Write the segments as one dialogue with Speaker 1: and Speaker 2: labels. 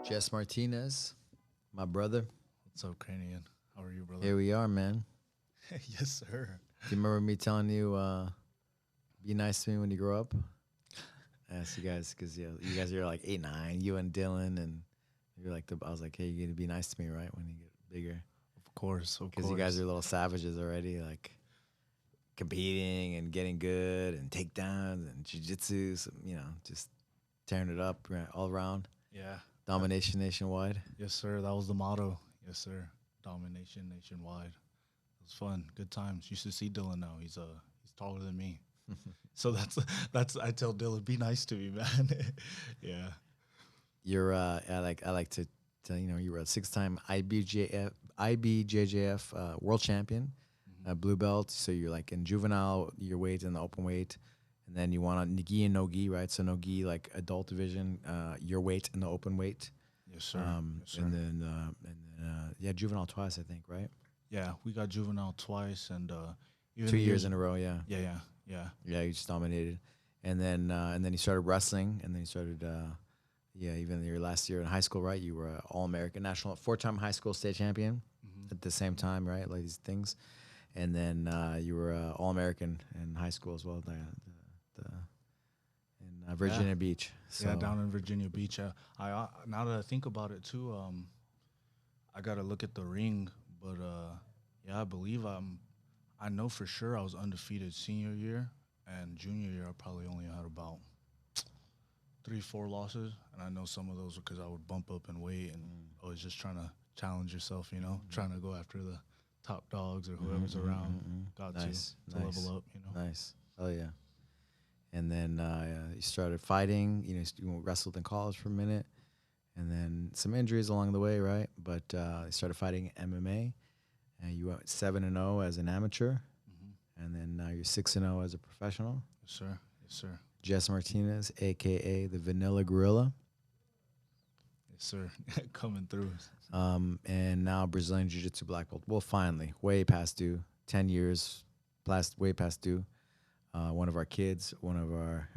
Speaker 1: Jess Martinez, my brother.
Speaker 2: What's up, Cranian? How are you, brother?
Speaker 1: Here we are, man.
Speaker 2: Yes, sir.
Speaker 1: Do you remember me telling you, be nice to me when you grow up? I asked you guys because you guys are like 8, 9. You and Dylan, and you're like I was like, hey, you're gonna be nice to me, right, when you get bigger?
Speaker 2: Of course.
Speaker 1: Because you guys are little savages already, like competing and getting good and takedowns and jiu-jitsu, so, just tearing it up right, all around.
Speaker 2: Yeah.
Speaker 1: Domination nationwide.
Speaker 2: Yes, sir. That was the motto. Yes, sir. Domination nationwide. It was fun. Good times. You should see Dylan now. He's taller than me. So that's I tell Dylan, be nice to me, man. Yeah.
Speaker 1: You're I like to tell you were a 6-time IBJJF world champion, blue belt. So you're like in juvenile, your weight in the open weight, and then you want to gi and no gi, right? So no gi like adult division, your weight in the open weight.
Speaker 2: Yes, sir. Yes, sir.
Speaker 1: And then juvenile twice, I think, right?
Speaker 2: Yeah, we got juvenile twice, and
Speaker 1: 2 years in a row, yeah.
Speaker 2: Yeah.
Speaker 1: Yeah, you just dominated, and then you started wrestling, and then you started. Even your last year in high school, right? You were an All-American national, 4-time high school state champion at the same time, right? Like these things. And then you were All-American in high school as well, in Virginia Beach. So.
Speaker 2: Yeah, down in Virginia Beach. I now that I think about it too, I got to look at the ring. But, I believe I know for sure I was undefeated senior year. And junior year, I probably only had about 3-4 losses, and I know some of those were because I would bump up in weight and I was just trying to challenge yourself, trying to go after the top dogs or whoever's around. Got
Speaker 1: nice.
Speaker 2: to level up,
Speaker 1: Nice. Oh yeah. And then you started fighting. You wrestled in college for a minute, and then some injuries along the way, right? But you started fighting MMA, and you went 7-0 as an amateur, and then now you're 6-0 as a professional.
Speaker 2: Yes, sir. Yes, sir.
Speaker 1: Jess Martinez, a.k.a. the Vanilla Gorilla.
Speaker 2: Yes, sir. Coming through.
Speaker 1: And now Brazilian Jiu-Jitsu black belt. Well, finally, way past due. 10 years, way past due. One of our kids, one of our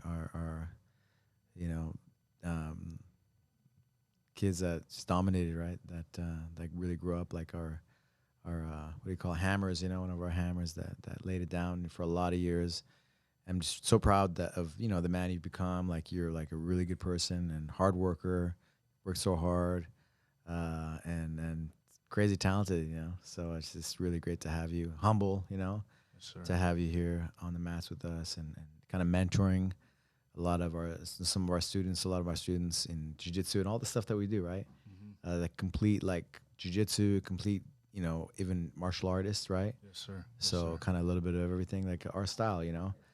Speaker 1: kids that just dominated, right? That really grew up like our what do you call hammers? One of our hammers that laid it down for a lot of years. I'm just so proud of the man you've become. Like you're like a really good person and hard worker, work so hard, and crazy talented. So it's just really great to have you. Humble,
Speaker 2: Yes, sir.
Speaker 1: to have you here on the mats with us and kind of mentoring a lot of a lot of our students in jiu-jitsu and all the stuff that we do, right? Like complete like jiu-jitsu, complete even martial artists, right?
Speaker 2: Yes, sir.
Speaker 1: So kind of a little bit of everything, like our style,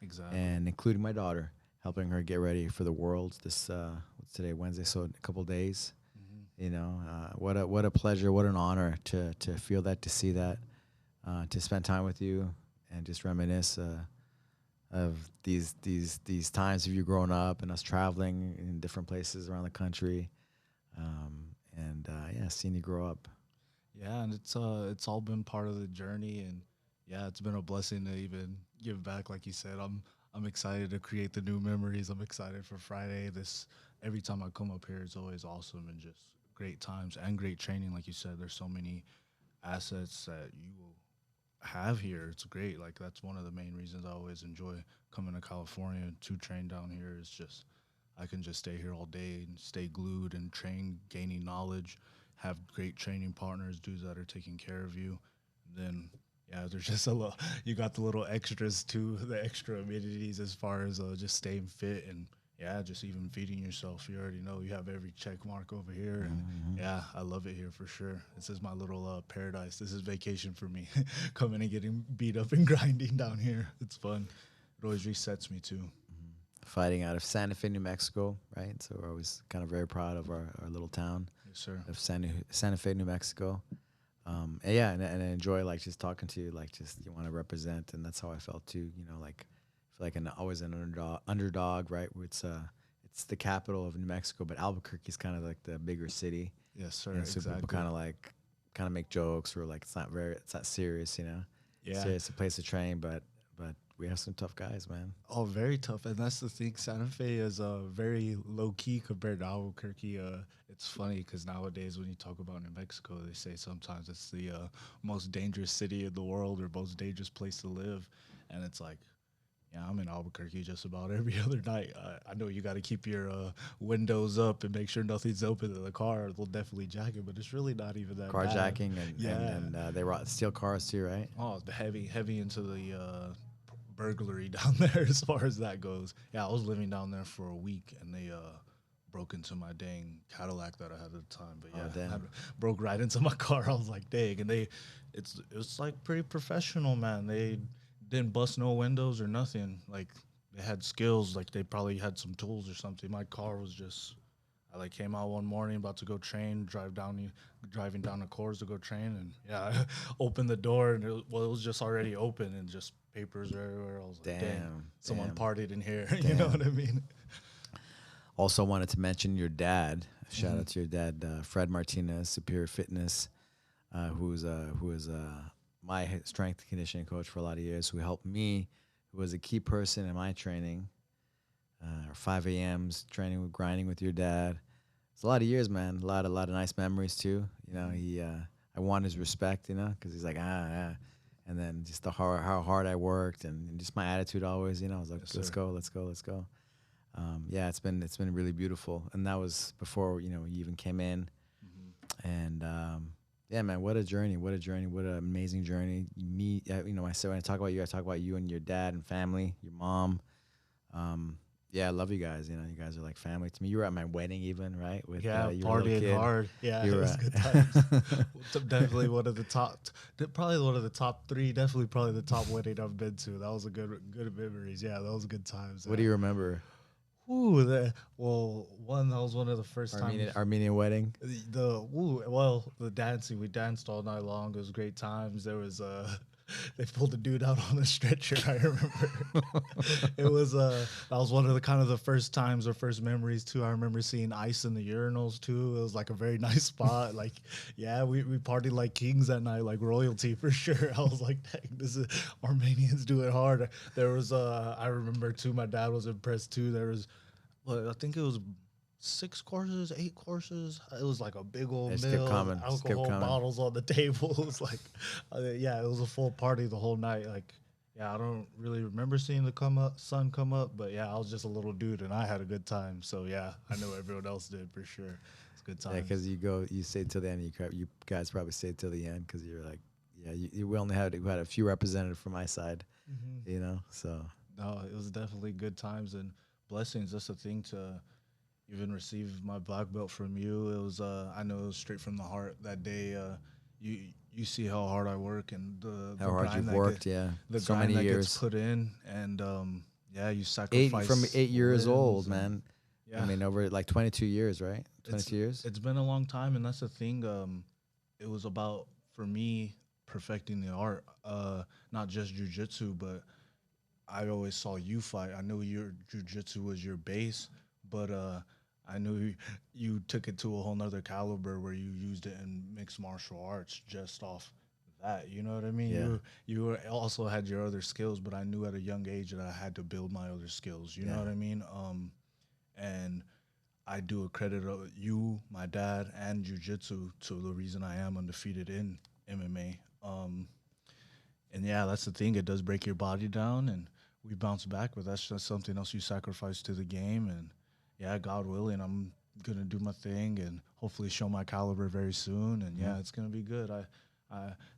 Speaker 2: Exactly.
Speaker 1: and including my daughter, helping her get ready for the Worlds. This what's today, Wednesday, so in a couple of days. What a pleasure, what an honor to feel that, to see that, to spend time with you and just reminisce of these times of you growing up and us traveling in different places around the country, seeing you grow up.
Speaker 2: Yeah, and it's all been part of the journey, and it's been a blessing to even give back. Like you said, I'm excited to create the new memories. I'm excited for Friday. Every time I come up here, it's always awesome and just great times and great training. Like you said, there's so many assets that you will have here. It's great. Like that's one of the main reasons I always enjoy coming to California to train down here. Is just I can just stay here all day and stay glued and train, gaining knowledge. Have great training partners, dudes that are taking care of you. And then, there's just you got the little extras too, the extra amenities as far as just staying fit and, just even feeding yourself. You already know you have every check mark over here. And, I love it here for sure. This is my little paradise. This is vacation for me, coming and getting beat up and grinding down here. It's fun. It always resets me too.
Speaker 1: Fighting out of Santa Fe, New Mexico, right? So we're always kind of very proud of our little town.
Speaker 2: Yes, sir.
Speaker 1: Of Santa Fe, New Mexico. And I enjoy like just talking to you, like just you want to represent, and that's how I felt too. Like I feel like always an underdog, right? Where it's the capital of New Mexico, but Albuquerque's kind of like the bigger city.
Speaker 2: Yes, sir.
Speaker 1: And so
Speaker 2: exactly.
Speaker 1: people kind of make jokes or like it's not serious,
Speaker 2: Yeah.
Speaker 1: So it's a place to train, but we have some tough guys, man.
Speaker 2: Oh, very tough. And that's the thing. Santa Fe is very low-key compared to Albuquerque. It's funny because nowadays when you talk about New Mexico, they say sometimes it's the most dangerous city in the world or most dangerous place to live, and it's like, yeah, I'm in Albuquerque just about every other night. I know you got to keep your windows up and make sure nothing's open in the car. They'll definitely jack it, but it's really not even that bad.
Speaker 1: Carjacking
Speaker 2: Yeah.
Speaker 1: and they steal cars too, right?
Speaker 2: Oh, the heavy into the burglary down there as far as that goes. Yeah, I was living down there for a week, and they broke into my dang Cadillac that I had at the time. But
Speaker 1: Oh,
Speaker 2: yeah,
Speaker 1: damn.
Speaker 2: broke right into my car. I was like, dang, and it's like pretty professional, man. They didn't bust no windows or nothing. Like they had skills. Like they probably had some tools or something. My car was just. I like came out one morning about to go train, driving down the course to go train, and yeah, I opened the door and it was just already open and just papers everywhere. I was like, dang, someone partied in here. You know what I mean?
Speaker 1: Also wanted to mention your dad. Shout out to your dad, Fred Martinez, Superior Fitness, who was my strength and conditioning coach for a lot of years, who helped me, who was a key person in my training. 5 a.m.s training with grinding with your dad. It's a lot of years, man. A lot of nice memories too. You know, I want his respect, you know, because he's like and then just how hard I worked and just my attitude always, you know. I was like,
Speaker 2: Yes,
Speaker 1: let's
Speaker 2: sir.
Speaker 1: go, let's go, let's go. Yeah, it's been really beautiful, and that was before you even came in, and yeah, man, what a journey, what an amazing journey. I said when I talk about you and your dad and family, your mom. Yeah, I love you guys. You know, you guys are like family to me. You were at my wedding, even, right? With
Speaker 2: Yeah,
Speaker 1: you were a little
Speaker 2: partying
Speaker 1: kid.
Speaker 2: hard. Yeah,
Speaker 1: You
Speaker 2: it
Speaker 1: were
Speaker 2: was good times. Definitely one of the top, probably one of the top three. Definitely probably the top wedding I've been to. That was a good memories. Yeah, that was good times.
Speaker 1: What do you remember?
Speaker 2: Ooh, one that was one of the first times.
Speaker 1: Armenian wedding.
Speaker 2: The dancing. We danced all night long. It was great times. There was they pulled the dude out on a stretcher. I remember. It was that was one of the kind of the first times or first memories too. I remember seeing ice in the urinals too. It was like a very nice spot. Like, yeah, we partied like kings that night, like royalty for sure. I was like, dang, this is Armenians do it hard. There was I remember too. My dad was impressed too. There was, I think it was 6 courses, 8 courses. It was like a big old
Speaker 1: Just kept
Speaker 2: meal,
Speaker 1: coming, just kept
Speaker 2: alcohol
Speaker 1: coming.
Speaker 2: bottles on the table. It was like, yeah, it was a full party the whole night. Like, yeah, I don't really remember seeing the sun come up, but yeah, I was just a little dude and I had a good time. So yeah, I know everyone else did for sure. It's good time.
Speaker 1: Yeah, because you stayed till the end. You guys probably stayed till the end because you're like, yeah, we only had a few representatives from my side, you know. So
Speaker 2: No, it was definitely good times and blessings. That's the thing to even receive my black belt from you. It was I know it was straight from the heart that day. You see how hard I work and the
Speaker 1: how hard
Speaker 2: grind
Speaker 1: you've
Speaker 2: that
Speaker 1: worked, yeah,
Speaker 2: the
Speaker 1: so
Speaker 2: grind
Speaker 1: many
Speaker 2: that
Speaker 1: years.
Speaker 2: gets put in, and yeah, you
Speaker 1: Eight
Speaker 2: sacrifice
Speaker 1: from 8 years old,
Speaker 2: limbs and-
Speaker 1: man.
Speaker 2: Yeah,
Speaker 1: I mean, over like 22 years, right? 22 years.
Speaker 2: it's been a long time, and that's the thing. It was about for me perfecting the art, not just jujitsu, but I always saw you fight. I knew your jujitsu was your base, but I knew you took it to a whole nother caliber where you used it in mixed martial arts just off that. You know what I mean?
Speaker 1: Yeah.
Speaker 2: Also had your other skills, but I knew at a young age that I had to build my other skills. You know what I mean? And I do a credit of you, my dad, and jujitsu to the reason I am undefeated in MMA. And yeah, that's the thing. It does break your body down, and we bounce back, but that's just something else you sacrifice to the game. And yeah, God willing, I'm gonna do my thing and hopefully show my caliber very soon. And yeah, it's gonna be good.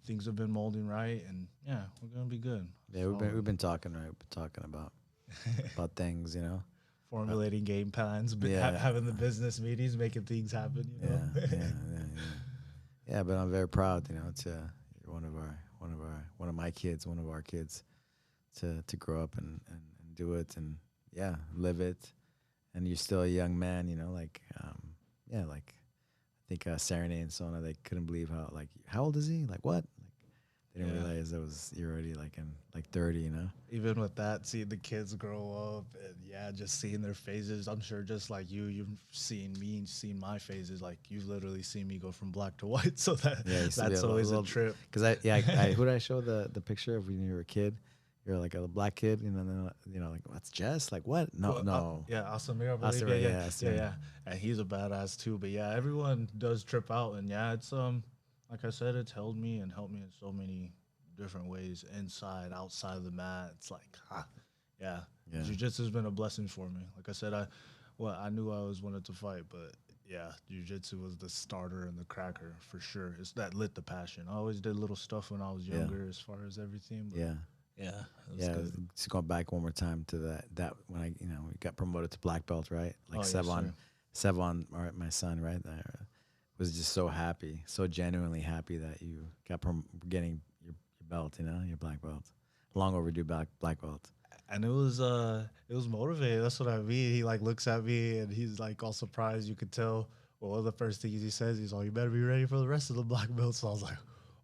Speaker 2: Things have been molding right, and yeah, we're gonna be good.
Speaker 1: Yeah, we've been talking, right? We've been talking about things, you know.
Speaker 2: Formulating game plans, having the business meetings, making things happen. You know.
Speaker 1: Yeah. But I'm very proud, you know, to you're one of my kids, one of our kids, to grow up and do it and yeah, live it. And you're still a young man, you know, like yeah, like I think Serenade and Sona, they couldn't believe how old is he? Like what? Like they didn't realize you're already like in like 30, you know.
Speaker 2: Even with that, seeing the kids grow up and yeah, just seeing their phases. I'm sure just like you've seen me, seen my phases. Like you've literally seen me go from black to white. So that's always a trip.
Speaker 1: Because who did I show the picture of when you were a kid? you're like a black kid, and then like that's Jess. Like what? No,
Speaker 2: Well,
Speaker 1: no.
Speaker 2: yeah, Asamir, I believe.
Speaker 1: Asura,
Speaker 2: Yeah,
Speaker 1: yeah,
Speaker 2: yeah,
Speaker 1: Asura.
Speaker 2: yeah. And he's a badass too. But yeah, everyone does trip out, and yeah, it's like I said, it's held me and helped me in so many different ways, inside, outside of the mat. It's like, yeah,
Speaker 1: Yeah,
Speaker 2: jiu-jitsu has been a blessing for me. Like I said, I knew I always wanted to fight, but yeah, jiu-jitsu was the starter and the cracker for sure. It's that lit the passion. I always did little stuff when I was
Speaker 1: yeah,
Speaker 2: younger, as far as everything. But
Speaker 1: yeah.
Speaker 2: yeah, it was
Speaker 1: Yeah,
Speaker 2: good.
Speaker 1: just going back one more time to that when I we got promoted to black belt, right? Like
Speaker 2: Oh yes, sir.
Speaker 1: Sevon, my son, right there, was just so happy, so genuinely happy that you got getting your belt, your black belt, long overdue black belt.
Speaker 2: And it was motivated. That's what I mean. He like looks at me and he's like all surprised. You could tell. Well, one of the first things he says, he's like, "You better be ready for the rest of the black belt." So I was like,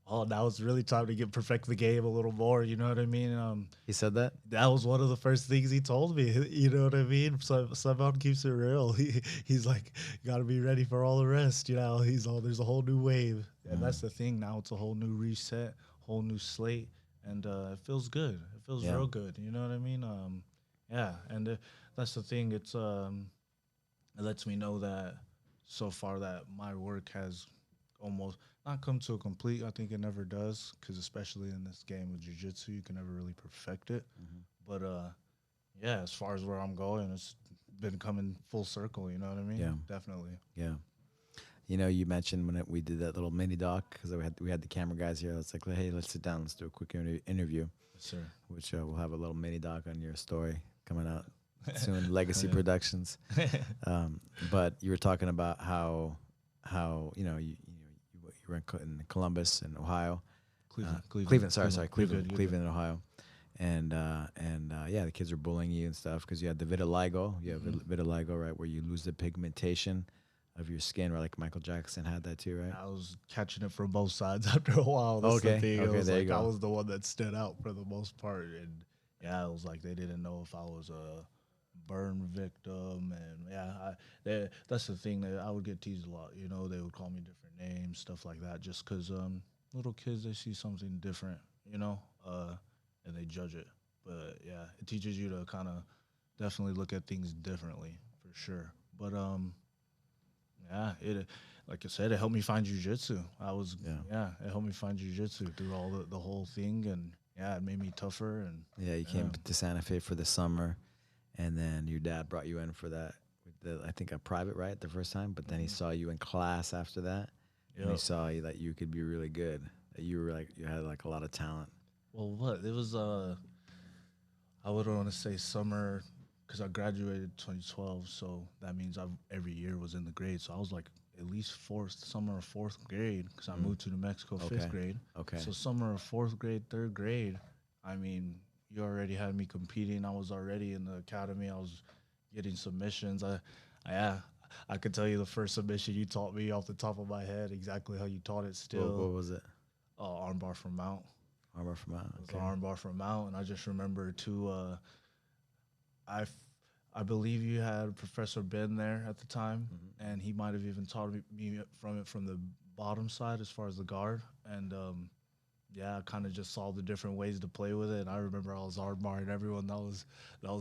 Speaker 2: "Oh, now it's really time to get perfect the game a little more." You know what I mean?
Speaker 1: He said that.
Speaker 2: That was one of the first things he told me. You know what I mean? So someone keeps it real. He's like, "Got to be ready for all the rest." You know, he's all there's a whole new wave, and that's the thing. Now it's a whole new reset, whole new slate, and it feels good. It feels
Speaker 1: Yeah,
Speaker 2: real good. You know what I mean? Yeah, and that's the thing. It lets me know that so far that my work has almost not come to a complete. I think it never does, because especially in this game of jiu-jitsu, you can never really perfect it. But yeah, as far as where I'm going, it's been coming full circle. You know what I mean?
Speaker 1: yeah,
Speaker 2: Definitely.
Speaker 1: yeah. You mentioned when we did that little mini doc because we had the camera guys here. It's like, hey, let's sit down, let's do a quick interview,
Speaker 2: Yes, sir.
Speaker 1: which we'll have a little mini doc on your story coming out soon. Legacy Productions. But you were talking about how you were in Columbus and Ohio, Cleveland. Sorry,
Speaker 2: Cleveland.
Speaker 1: Cleveland, Ohio, and yeah, the kids were bullying you and stuff because you had the vitiligo. You have vitiligo, right, where you lose the pigmentation of your skin, right? Like Michael Jackson had that too, right?
Speaker 2: I was catching it from both sides after a while. That's
Speaker 1: Okay,
Speaker 2: the thing.
Speaker 1: okay,
Speaker 2: It was
Speaker 1: there you
Speaker 2: like I
Speaker 1: go.
Speaker 2: was the one that stood out for the most part, and yeah, it was like they didn't know if I was a burn victim, and yeah, that's the thing that I would get teased a lot. You know, they would call me different names, stuff like that, just because little kids they see something different, you know, and they judge it. But yeah, it teaches you to kind of definitely look at things differently for sure. But yeah, it like I said, it helped me find jujitsu.
Speaker 1: Yeah.
Speaker 2: Yeah, it helped me find jujitsu through all the whole thing, and yeah, it made me tougher. And
Speaker 1: Yeah, you
Speaker 2: yeah,
Speaker 1: came to Santa Fe for the summer, and then your dad brought you in for that. I think a private, right, the first time, but then he saw you in class after that, and he
Speaker 2: yep.
Speaker 1: saw you that you could be really good, that you were like you had like a lot of talent.
Speaker 2: Well, what it was, I would want to say summer, because I graduated 2012, so that means I every year was in the grade. So I was like at least fourth summer of fourth grade, because I moved to New Mexico fifth
Speaker 1: Okay.
Speaker 2: grade.
Speaker 1: Okay.
Speaker 2: So summer of fourth grade, third grade, I mean, you already had me competing. I was already in the academy. I was getting submissions. Yeah, I could tell you the first submission you taught me off the top of my head, exactly how you taught it.
Speaker 1: What
Speaker 2: Still,
Speaker 1: was it?
Speaker 2: armbar from mount.
Speaker 1: Armor from out.
Speaker 2: It was
Speaker 1: Okay.
Speaker 2: an armbar from mount, and I just remember too. I, f- I believe you had Professor Ben there at the time, and he might have even taught me from it from the bottom side as far as the guard. And yeah, I kind of just saw the different ways to play with it. And I remember I was armbarring everyone. That was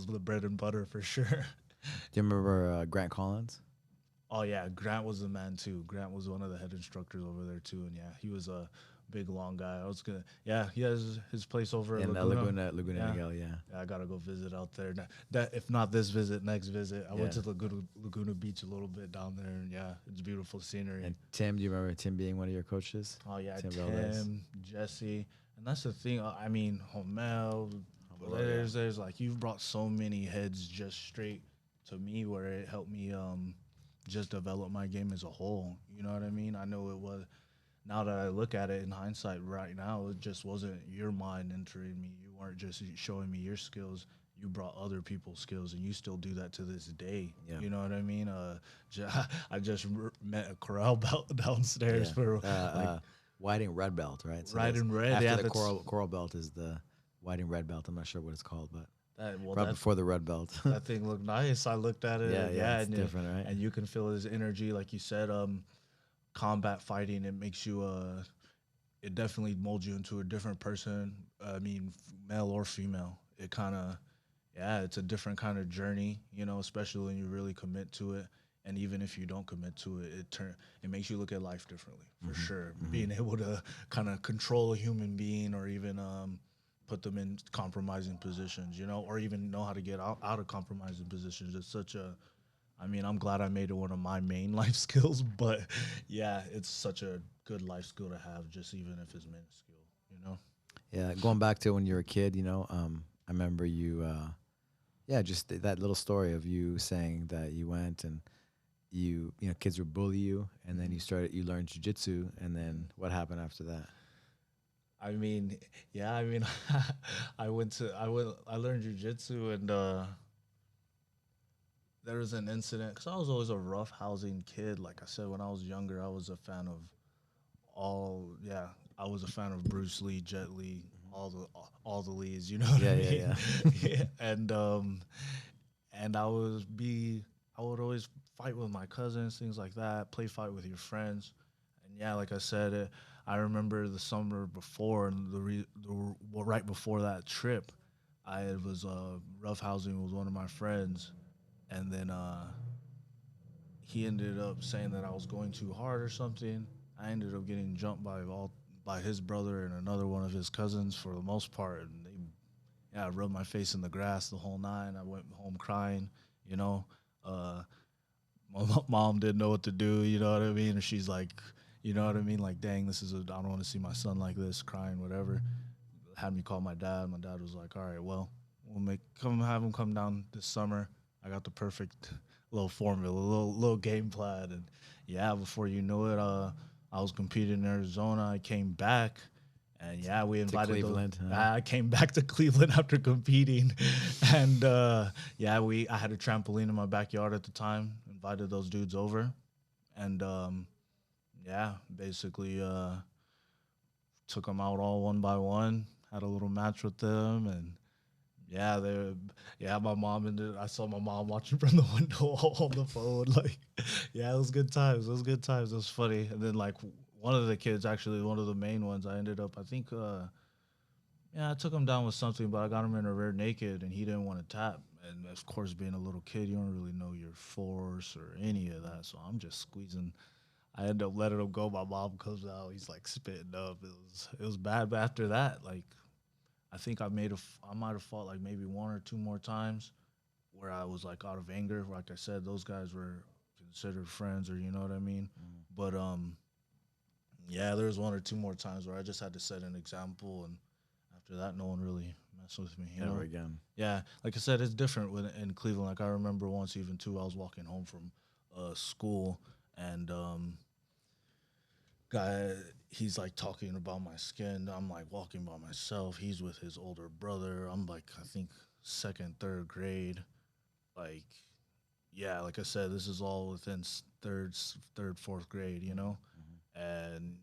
Speaker 2: the bread and butter for sure.
Speaker 1: Do you remember Grant Collins?
Speaker 2: Oh yeah, Grant was the man too. Grant was one of the head instructors over there too, and yeah, he was a big long guy. I was gonna, yeah, he has his place over at
Speaker 1: In
Speaker 2: Laguna.
Speaker 1: Laguna
Speaker 2: Yeah.
Speaker 1: Niguel, yeah.
Speaker 2: Yeah, I gotta go visit out there. That if not this visit, next visit. I went
Speaker 1: Yeah.
Speaker 2: to Laguna Beach a little bit down there, and yeah, it's beautiful scenery.
Speaker 1: And Tim, do you remember Tim being one of your coaches?
Speaker 2: Oh yeah,
Speaker 1: Tim Valdez.
Speaker 2: Tim, Jesse, and that's the thing. I mean, Homel.
Speaker 1: Homel,
Speaker 2: There's like you've brought so many heads just straight to me where it helped me just develop my game as a whole. You know what I mean? I know it was. Now that I look at it in hindsight, right now, it just wasn't your mind entering me. You weren't just showing me your skills. You brought other people's skills, and you still do that to this day.
Speaker 1: Yeah.
Speaker 2: You know what I mean? I just met a corral belt downstairs
Speaker 1: Yeah.
Speaker 2: for
Speaker 1: White and red belt, right? So
Speaker 2: Red
Speaker 1: that's-
Speaker 2: and red,
Speaker 1: After
Speaker 2: yeah,
Speaker 1: the
Speaker 2: that's-
Speaker 1: coral belt is the white and red belt. I'm not sure what it's called, but
Speaker 2: that.
Speaker 1: right before the red belt.
Speaker 2: That thing looked nice. I looked at it.
Speaker 1: Yeah, it's
Speaker 2: and
Speaker 1: different, right?
Speaker 2: And you can feel his energy, like you said. Combat fighting, it makes you. It definitely molds you into a different person, I mean, male or female. It kind of, yeah, it's a different kind of journey, you know, especially when you really commit to it. And even if you don't commit to it, it makes you look at life differently for sure. Being able to kind of control a human being, or even put them in compromising positions, you know, or even know how to get out of compromising positions. It's such a, I mean, I'm glad I made it one of my main life skills, but yeah, it's such a good life skill to have, just even if it's minuscule, you know?
Speaker 1: Yeah, going back to when you were a kid, I remember you. Yeah, just that little story of you saying that you went and kids would bully you, and then you learned jujitsu, and then what happened after that?
Speaker 2: I mean, yeah, I mean, I learned jujitsu, and there was an incident because I was always a rough housing kid. Like I said, when I was younger, I was a fan of yeah, I was a fan of Bruce Lee, Jet Li, all the Lees. You know what I
Speaker 1: Yeah,
Speaker 2: mean?
Speaker 1: yeah,
Speaker 2: Yeah, and I would always fight with my cousins, things like that. Play fight with your friends, and yeah, like I said, I remember the summer before and well, right before that trip, I was rough housing with one of my friends, and then he ended up saying that I was going too hard or something. I ended up getting jumped by his brother and another one of his cousins for the most part, and they, yeah, I rubbed my face in the grass the whole night. I went home crying, you know. Uh, my mom didn't know what to do, you know what I mean? And she's like, you know what I mean? Like, dang, I don't want to see my son like this, crying, whatever. Had me call my dad. My dad was like, all right, well, have him come down this summer. I got the perfect little formula, little game plan. And yeah, before you know it, I was competing in Arizona. I came back. And yeah, we
Speaker 1: to
Speaker 2: invited those.
Speaker 1: Cleveland. Huh?
Speaker 2: I came back to Cleveland after competing, and yeah, I had a trampoline in my backyard at the time. Invited those dudes over, and yeah, basically took them out all one by one. Had a little match with them, and yeah, my mom I saw my mom watching from the window on the phone. Like, yeah, it was good times. It was good times. It was funny. And then like one of the kids, actually one of the main ones, I ended up, I think, yeah, I took him down with something, but I got him in a rear naked, and he didn't want to tap. And of course, being a little kid, you don't really know your force or any of that. So I'm just squeezing. I end up letting him go. My mom comes out. He's like spitting up. It was bad. But after that, like, I think I might have fought like maybe one or two more times where I was like out of anger. Like I said, those guys were considered friends, or you know what I mean. But yeah, there was one or two more times where I just had to set an example, and after that, no one really messed with me. You know?
Speaker 1: Never again.
Speaker 2: Yeah, like I said, it's different in Cleveland. Like I remember once, even too, I was walking home from school, and guy, he's like talking about my skin. I'm like walking by myself. He's with his older brother. I'm like, I think second, third grade. Like, yeah, like I said, this is all within third, fourth grade, you know? And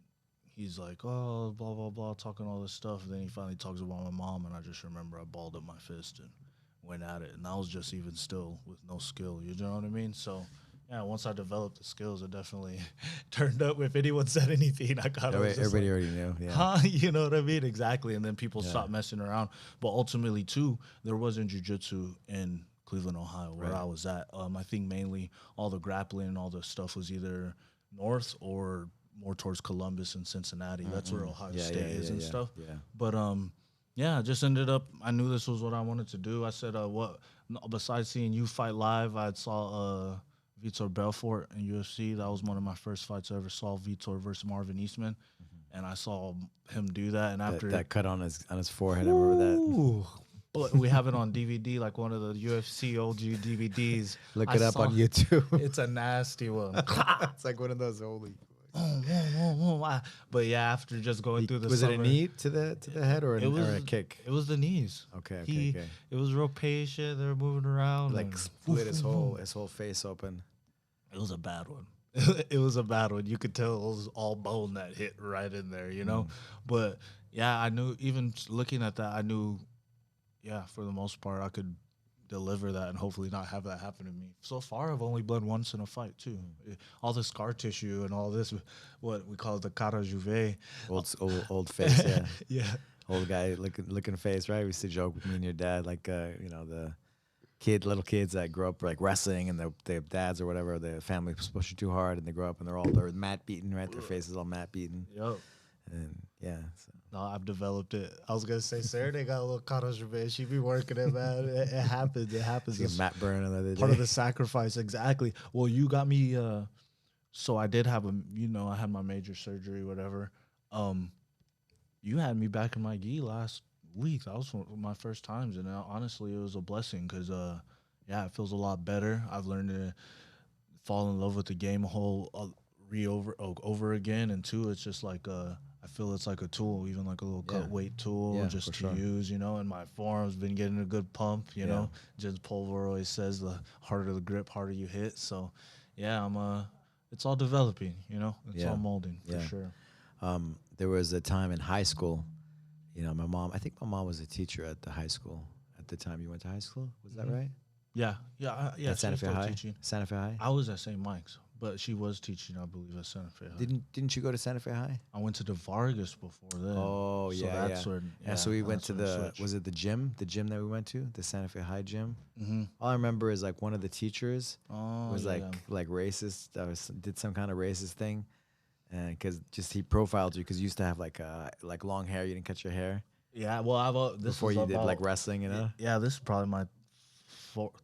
Speaker 2: he's like, oh, blah, blah, blah, talking all this stuff. And then he finally talks about my mom. And I just remember I balled up my fist and went at it. And I was just even still with no skill. You know what I mean? So, yeah, once I developed the skills, it definitely turned up. If anyone said anything, I got
Speaker 1: Everybody already knew. Yeah.
Speaker 2: huh? You know what I mean? Exactly. And then people
Speaker 1: Yeah.
Speaker 2: stopped messing around. But ultimately, too, there wasn't jujitsu in Cleveland, Ohio, where
Speaker 1: Right.
Speaker 2: I was at. I think mainly all the grappling and all the stuff was either north or more towards Columbus and Cincinnati. That's where Ohio
Speaker 1: Yeah,
Speaker 2: State
Speaker 1: yeah,
Speaker 2: is
Speaker 1: yeah,
Speaker 2: and
Speaker 1: yeah,
Speaker 2: stuff.
Speaker 1: yeah.
Speaker 2: But yeah, I just ended up. I knew this was what I wanted to do. I said, what? No, besides seeing you fight live, I saw Vitor Belfort in UFC. That was one of my first fights I ever saw. Vitor versus Marvin Eastman, and I saw him do that. And after
Speaker 1: That cut on his forehead. I remember that.
Speaker 2: Ooh. But we have it on DVD, like one of the UFC OG DVDs.
Speaker 1: Look
Speaker 2: I
Speaker 1: it up
Speaker 2: saw-
Speaker 1: on YouTube.
Speaker 2: It's a nasty one.
Speaker 1: It's like one of those holy.
Speaker 2: But yeah, after just going through the
Speaker 1: Was it a
Speaker 2: summer,
Speaker 1: knee to the head or
Speaker 2: It was
Speaker 1: or a kick?
Speaker 2: It was the knees.
Speaker 1: Okay,
Speaker 2: He,
Speaker 1: okay.
Speaker 2: It was real patient. They were moving around.
Speaker 1: Like
Speaker 2: and-
Speaker 1: split his whole face open.
Speaker 2: It was a bad one. It was a bad one. You could tell it was all bone that hit right in there, you know? But yeah, I knew, even looking at that, I knew, yeah, for the most part, I could deliver that and hopefully not have that happen to me. So far, I've only bled once in a fight, too. All the scar tissue and all this, what we call the cara juve.
Speaker 1: Old face. Yeah.
Speaker 2: Yeah.
Speaker 1: Old guy looking face, right? We used to joke with me and your dad, like the little kids that grow up like wrestling, and their dads or whatever, their family push you too hard, and they grow up and they're mat beaten, right? Their faces all mat beaten,
Speaker 2: Yep.
Speaker 1: and yeah. So.
Speaker 2: No, I've developed it. I was gonna say Sarah, they got a little caught on her, man. She be working it, man. It happens. It happens.
Speaker 1: It's mat burn another day.
Speaker 2: Part of the sacrifice, exactly. Well, you got me. So I did have I had my major surgery, whatever. You had me back in my gi last week. That was one of my first times, and honestly, it was a blessing because, it feels a lot better. I've learned to fall in love with the game a whole over again, and two, it's just like I feel it's like a tool, even like a little cut weight tool, just to use, and my forearm's been getting a good pump, you know. Jens Pulver always says the harder the grip, harder you hit. So, it's all developing, It's all molding for sure.
Speaker 1: There was a time in high school, I think my mom was a teacher at the high school at the time you went to high school. Was that right?
Speaker 2: Yeah.
Speaker 1: At Santa Fe High?
Speaker 2: Teaching.
Speaker 1: Santa Fe High?
Speaker 2: I was at St. Mike's, but she was teaching, I believe, at Santa Fe High.
Speaker 1: Didn't you go to Santa Fe High?
Speaker 2: I went to the Vargas before then.
Speaker 1: Oh,
Speaker 2: so
Speaker 1: yeah,
Speaker 2: that's Where,
Speaker 1: so we went to was it the gym that we went to? The Santa Fe High gym?
Speaker 2: Mm-hmm.
Speaker 1: All I remember is like one of the teachers was like racist, did some kind of racist thing. And because he profiled you because you used to have like long hair, you didn't cut your hair.
Speaker 2: Yeah, well,
Speaker 1: before you did like wrestling,
Speaker 2: Yeah, this is probably my fourth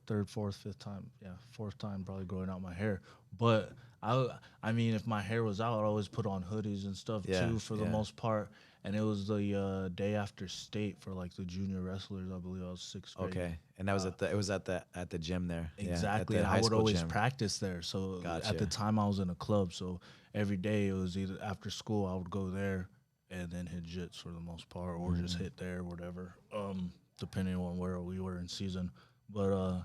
Speaker 2: time. Yeah, fourth time probably growing out my hair. But I mean, if my hair was out, I'd always put on hoodies and stuff too for the most part. And it was the day after state for like the junior wrestlers. I believe I was 6th grade.
Speaker 1: Okay, and that was at the gym there.
Speaker 2: Exactly, and I would always practice there. So at the time I was in a club, so every day it was either after school I would go there and then hit jits for the most part, or just hit there, whatever, depending on where we were in season. But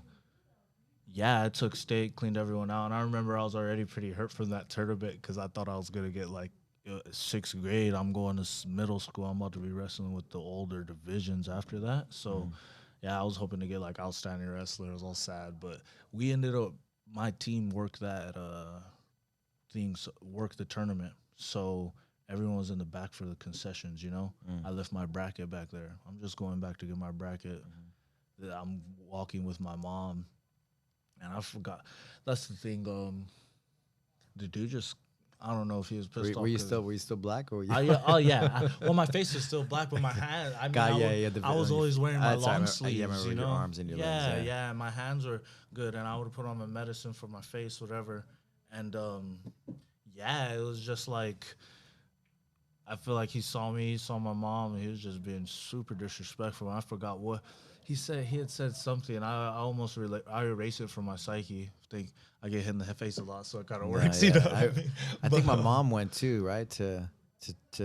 Speaker 2: I took state, cleaned everyone out, and I remember I was already pretty hurt from that tournament because I thought I was gonna get like 6th grade. I'm going to middle school. I'm about to be wrestling with the older divisions after that. So, I was hoping to get like outstanding wrestler. I was all sad, but we ended up. My team worked that worked the tournament. So everyone was in the back for the concessions. I left my bracket back there. I'm just going back to get my bracket. I'm walking with my mom, and I forgot. That's the thing. The dude just. I don't know if he was pissed off.
Speaker 1: Were you still black or?
Speaker 2: Well, my face was still black, but my hand. I mean, I was always wearing my long sleeves.
Speaker 1: I remember your arms and your legs.
Speaker 2: Yeah. My hands were good, and I would put on my medicine for my face, whatever. And it was just like. I feel like he saw me, he saw my mom, and he was just being super disrespectful. And I forgot what he said. He had said something, and I almost I erased it from my psyche. I think I get hit in the face a lot, so it kind of works.
Speaker 1: I think my mom went too, right? To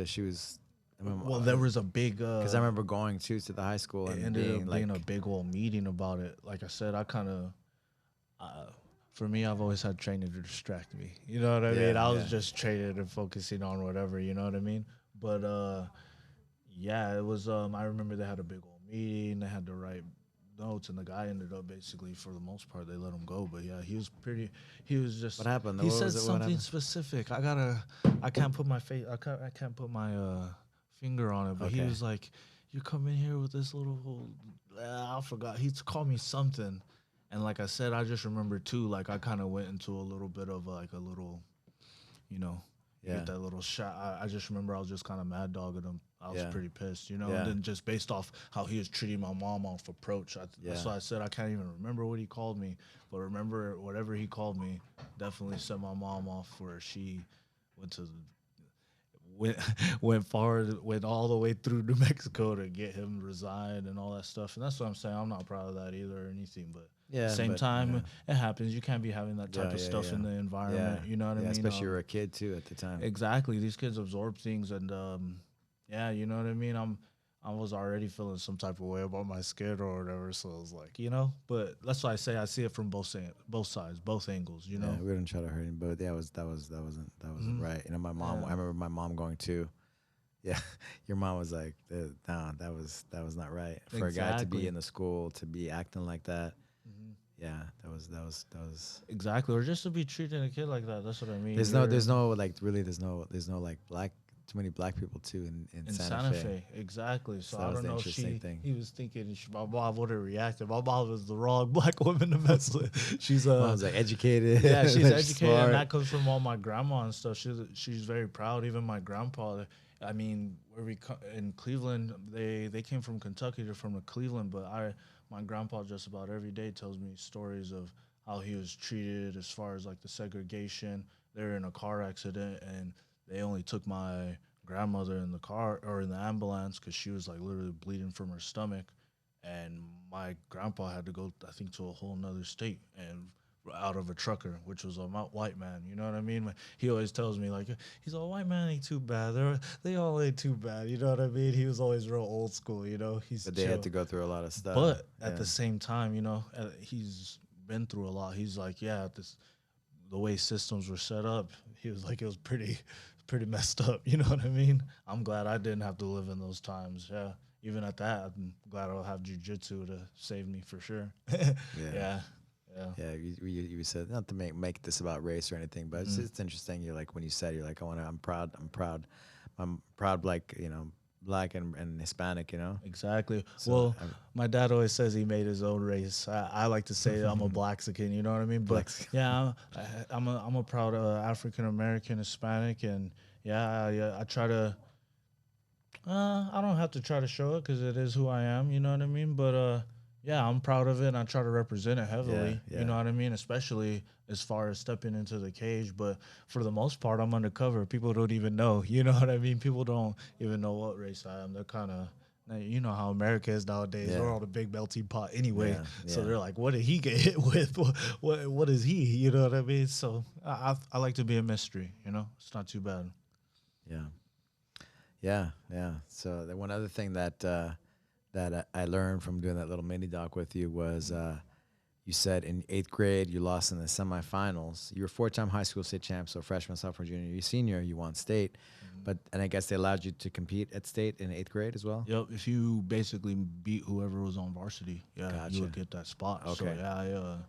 Speaker 1: she was.
Speaker 2: Well, there was a big.
Speaker 1: Because I remember going to the high school and
Speaker 2: ended up being a big old meeting about it. Like I said, I kind of. For me, I've always had training to distract me. You know what I mean? I was just training and focusing on whatever, you know what I mean? But, it was, I remember they had a big old meeting. They had to write notes, and the guy ended up basically, for the most part, they let him go. But, he was just.
Speaker 1: What happened?
Speaker 2: He said something specific. I can't put my finger on it. But he was like, you come in here with this little, I forgot. He called me something. And like I said, I just remember too, like I kind of went into a little bit of like a little, get that little shot. I just remember I was just kind of mad dogging him. I was pretty pissed, And then just based off how he was treating my mom off approach, that's why I said I can't even remember what he called me. But remember, whatever he called me definitely set my mom off where she went all the way through New Mexico to get him resigned and all that stuff. And that's what I'm saying. I'm not proud of that either or anything, but at the same time, it happens. You can't be having that type of stuff in the environment. You know what I mean?
Speaker 1: Especially you were a kid too at the time.
Speaker 2: Exactly. These kids absorb things, and you know what I mean? I was already feeling some type of way about my skin or whatever, so I was like, But that's why I say I see it from both sides, both angles.
Speaker 1: Yeah, we didn't try to hurt him, but that wasn't right. My mom. I remember my mom going too. Yeah, your mom was like, "No, that was not right for a guy to be in the school to be acting like that." Yeah, that was
Speaker 2: exactly, or just to be treating a kid like that. That's what I mean.
Speaker 1: There's no like black too many black people too in
Speaker 2: In
Speaker 1: Santa Fe.
Speaker 2: exactly. So
Speaker 1: So that
Speaker 2: I
Speaker 1: was
Speaker 2: don't
Speaker 1: the
Speaker 2: know if
Speaker 1: interesting thing.
Speaker 2: he was thinking my mom would have reacted. My mom was the wrong black woman to mess with. She's
Speaker 1: Mom's like educated.
Speaker 2: yeah, she's
Speaker 1: like,
Speaker 2: educated, and
Speaker 1: smart.
Speaker 2: that comes from all my grandma and stuff. She's very proud. Even my grandpa. I mean, in Cleveland, they came from Kentucky. They're from Cleveland, but my grandpa just about every day tells me stories of how he was treated as far as like the segregation. They're in a car accident, and they only took my grandmother in the car or in the ambulance because she was like literally bleeding from her stomach, and my grandpa had to go, I think, to a whole nother state and out of a trucker, which was a white man. You know what I mean? He always tells me like, he's all, white man ain't too bad. They all ain't too bad. You know what I mean? He was always real old school. You know, he's
Speaker 1: But they
Speaker 2: chill.
Speaker 1: had to go through a lot of stuff.
Speaker 2: But at the same time, you know, he's been through a lot. He's like, yeah, the way systems were set up, he was like, it was pretty messed up. You know what I mean? I'm glad I didn't have to live in those times. Yeah. Even at that, I'm glad I'll have jiu-jitsu to save me for sure. Yeah.
Speaker 1: Yeah, you said not to make this about race or anything, but it's interesting. You're like when you said you're like I'm proud, like black and Hispanic,
Speaker 2: Exactly.
Speaker 1: So,
Speaker 2: well, my dad always says he made his own race. I like to say I'm a Blaxican. You know what I mean? But yeah, I'm a proud African American Hispanic, and I try to. I don't have to try to show it because it is who I am. You know what I mean? But yeah, I'm proud of it, and I try to represent it heavily.
Speaker 1: Yeah.
Speaker 2: You know what I mean? Especially as far as stepping into the cage. But for the most part, I'm undercover. People don't even know. You know what I mean? People don't even know what race I am. They're kind of, you know how America is nowadays. We're all the big melting pot anyway. So they're like, what did he get hit with? What is he? You know what I mean? So I like to be a mystery. You know, it's not too bad.
Speaker 1: Yeah. So the one other thing that I learned from doing that little mini doc with you was you said in 8th grade you lost in the semifinals. You were 4-time high school state champ, so freshman, sophomore, junior, you senior, you won state. And I guess they allowed you to compete at state in 8th grade as well?
Speaker 2: Yep. If you basically beat whoever was on varsity,
Speaker 1: Gotcha.
Speaker 2: you would get that spot.
Speaker 1: Okay.
Speaker 2: So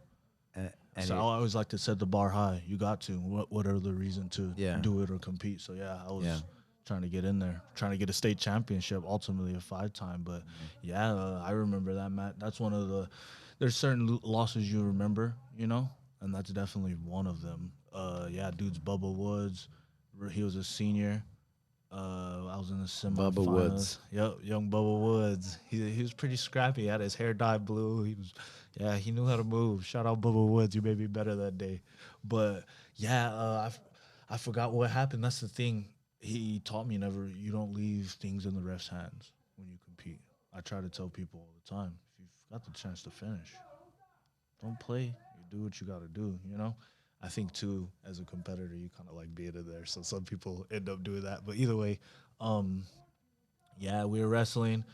Speaker 1: And
Speaker 2: so I always like to set the bar high. You got to. What are the reason to do it or compete? So I was trying to get in there, trying to get a state championship, ultimately a 5-time. But I remember that, Matt. That's one of the. There's certain losses you remember, and that's definitely one of them. Dude's Bubba Woods. He was a senior. I was in the semifinals.
Speaker 1: Bubba Woods.
Speaker 2: Yep, young Bubba Woods. He was pretty scrappy. He had his hair dyed blue. He knew how to move. Shout out Bubba Woods. You made me better that day. But I forgot what happened. That's the thing. He taught me you don't leave things in the ref's hands when you compete. I try to tell people all the time, if you've got the chance to finish, don't play. You do what you got to do, I think, too, as a competitor, you kind of like being in there. So some people end up doing that. But either way, we were wrestling.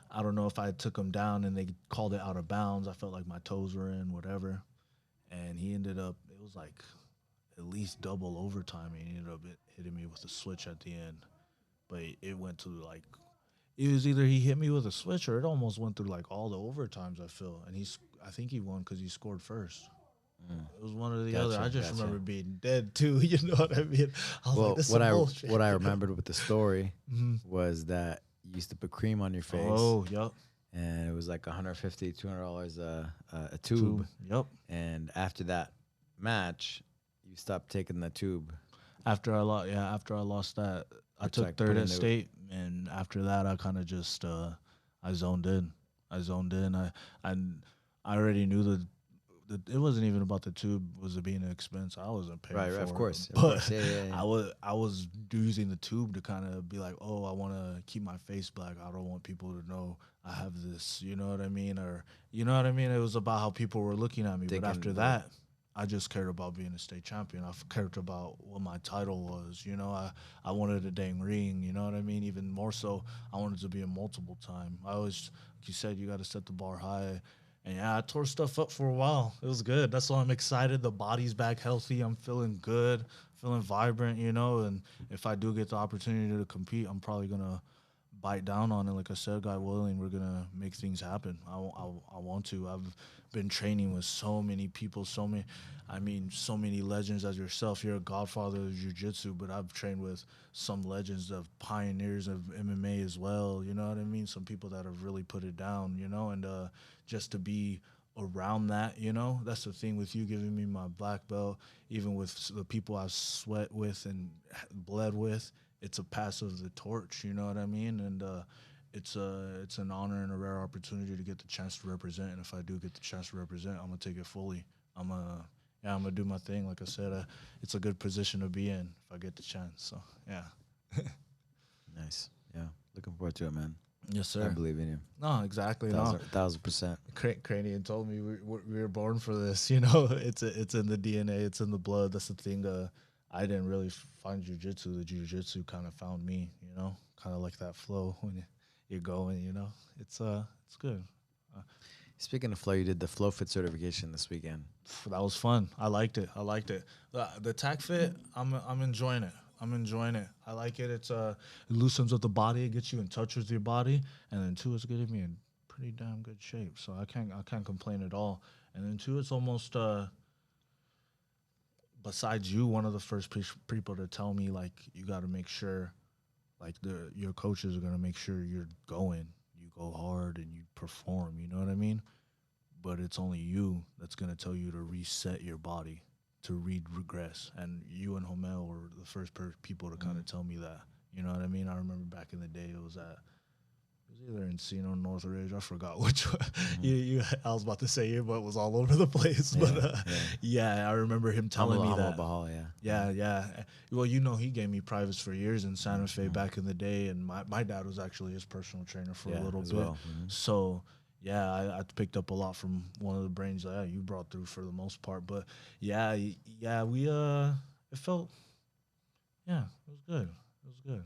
Speaker 2: I don't know if I took him down and they called it out of bounds. I felt like my toes were in, whatever. And he ended up, it was like at least double overtime. And he ended up hitting me with a switch at the end. But it went to it was either he hit me with a switch or it almost went through like all the overtimes, I feel. And I think he won because he scored first. It was one or the other. I just remember being dead too. You know what I mean? I was like, this is bullshit.
Speaker 1: What I remembered with the story was that you used to put cream on your face.
Speaker 2: Oh, yep.
Speaker 1: And it was like $150, $200 a tube.
Speaker 2: Yep.
Speaker 1: And after that match, you stopped taking the tube.
Speaker 2: After I lost that, I took third at state, and after that, I kind of just I zoned in. I already knew it wasn't even about the tube. Was it being an expense? I wasn't paying for it.
Speaker 1: Of course.
Speaker 2: Yeah. I was using the tube to kind of be like, oh, I want to keep my face black. I don't want people to know I have this. You know what I mean? Or you know what I mean? It was about how people were looking at me. But after that, I just cared about being a state champion. I cared about what my title was. I wanted a dang ring. You know what I mean? Even more so, I wanted to be a multiple time. I always, like you said, you got to set the bar high. And I tore stuff up for a while. It was good. That's why I'm excited. The body's back healthy. I'm feeling good, feeling vibrant, And if I do get the opportunity to compete, I'm probably going to bite down on it. Like I said, God willing, we're gonna make things happen. I want to. I've been training with so many people, so many legends as yourself. You're a godfather of jiu-jitsu, but I've trained with some legends of pioneers of MMA as well. You know what I mean? Some people that have really put it down. And just to be around that, that's the thing with you giving me my black belt, even with the people I've sweat with and bled with, it's a pass of the torch, you know what I mean? And it's an honor and a rare opportunity to get the chance to represent. And if I do get the chance to represent, I'm gonna take it fully. I'm gonna do my thing. Like I said, it's a good position to be in if I get the chance. So yeah.
Speaker 1: Nice. Yeah. Looking forward to it, man.
Speaker 2: Yes, sir.
Speaker 1: I believe in you.
Speaker 2: No, exactly.
Speaker 1: 1,000%.
Speaker 2: Cranian told me we were born for this. It's in the DNA. It's in the blood. That's the thing. I didn't really find jujitsu. The jujitsu kind of found me. Kind of like that flow when you're going. It's good.
Speaker 1: Speaking of flow, you did the Flow Fit certification this weekend.
Speaker 2: That was fun. I liked it. The tack fit, I'm enjoying it. I like it. It loosens up the body. It gets you in touch with your body. And then two, it's getting me in pretty damn good shape. So I can't complain at all. And then two, it's almost besides you, one of the first people to tell me, like, you got to make sure, like, your coaches are gonna make sure you go hard and you perform. You know what I mean? But it's only you that's gonna tell you to reset your body, to regress. And you and Homel were the first people to kind of tell me that. You know what I mean? I remember back in the day, it was either Encino or North Ridge. I forgot which one. I was about to say it, but it was all over the place.
Speaker 1: Yeah,
Speaker 2: But I remember him telling me that.
Speaker 1: Bahal,
Speaker 2: Yeah. Well, he gave me privates for years in Santa Fe back in the day, and my dad was actually his personal trainer for a little bit.
Speaker 1: Well.
Speaker 2: So. Yeah, I picked up a lot from one of the brains that you brought through for the most part. But we it felt, it was good.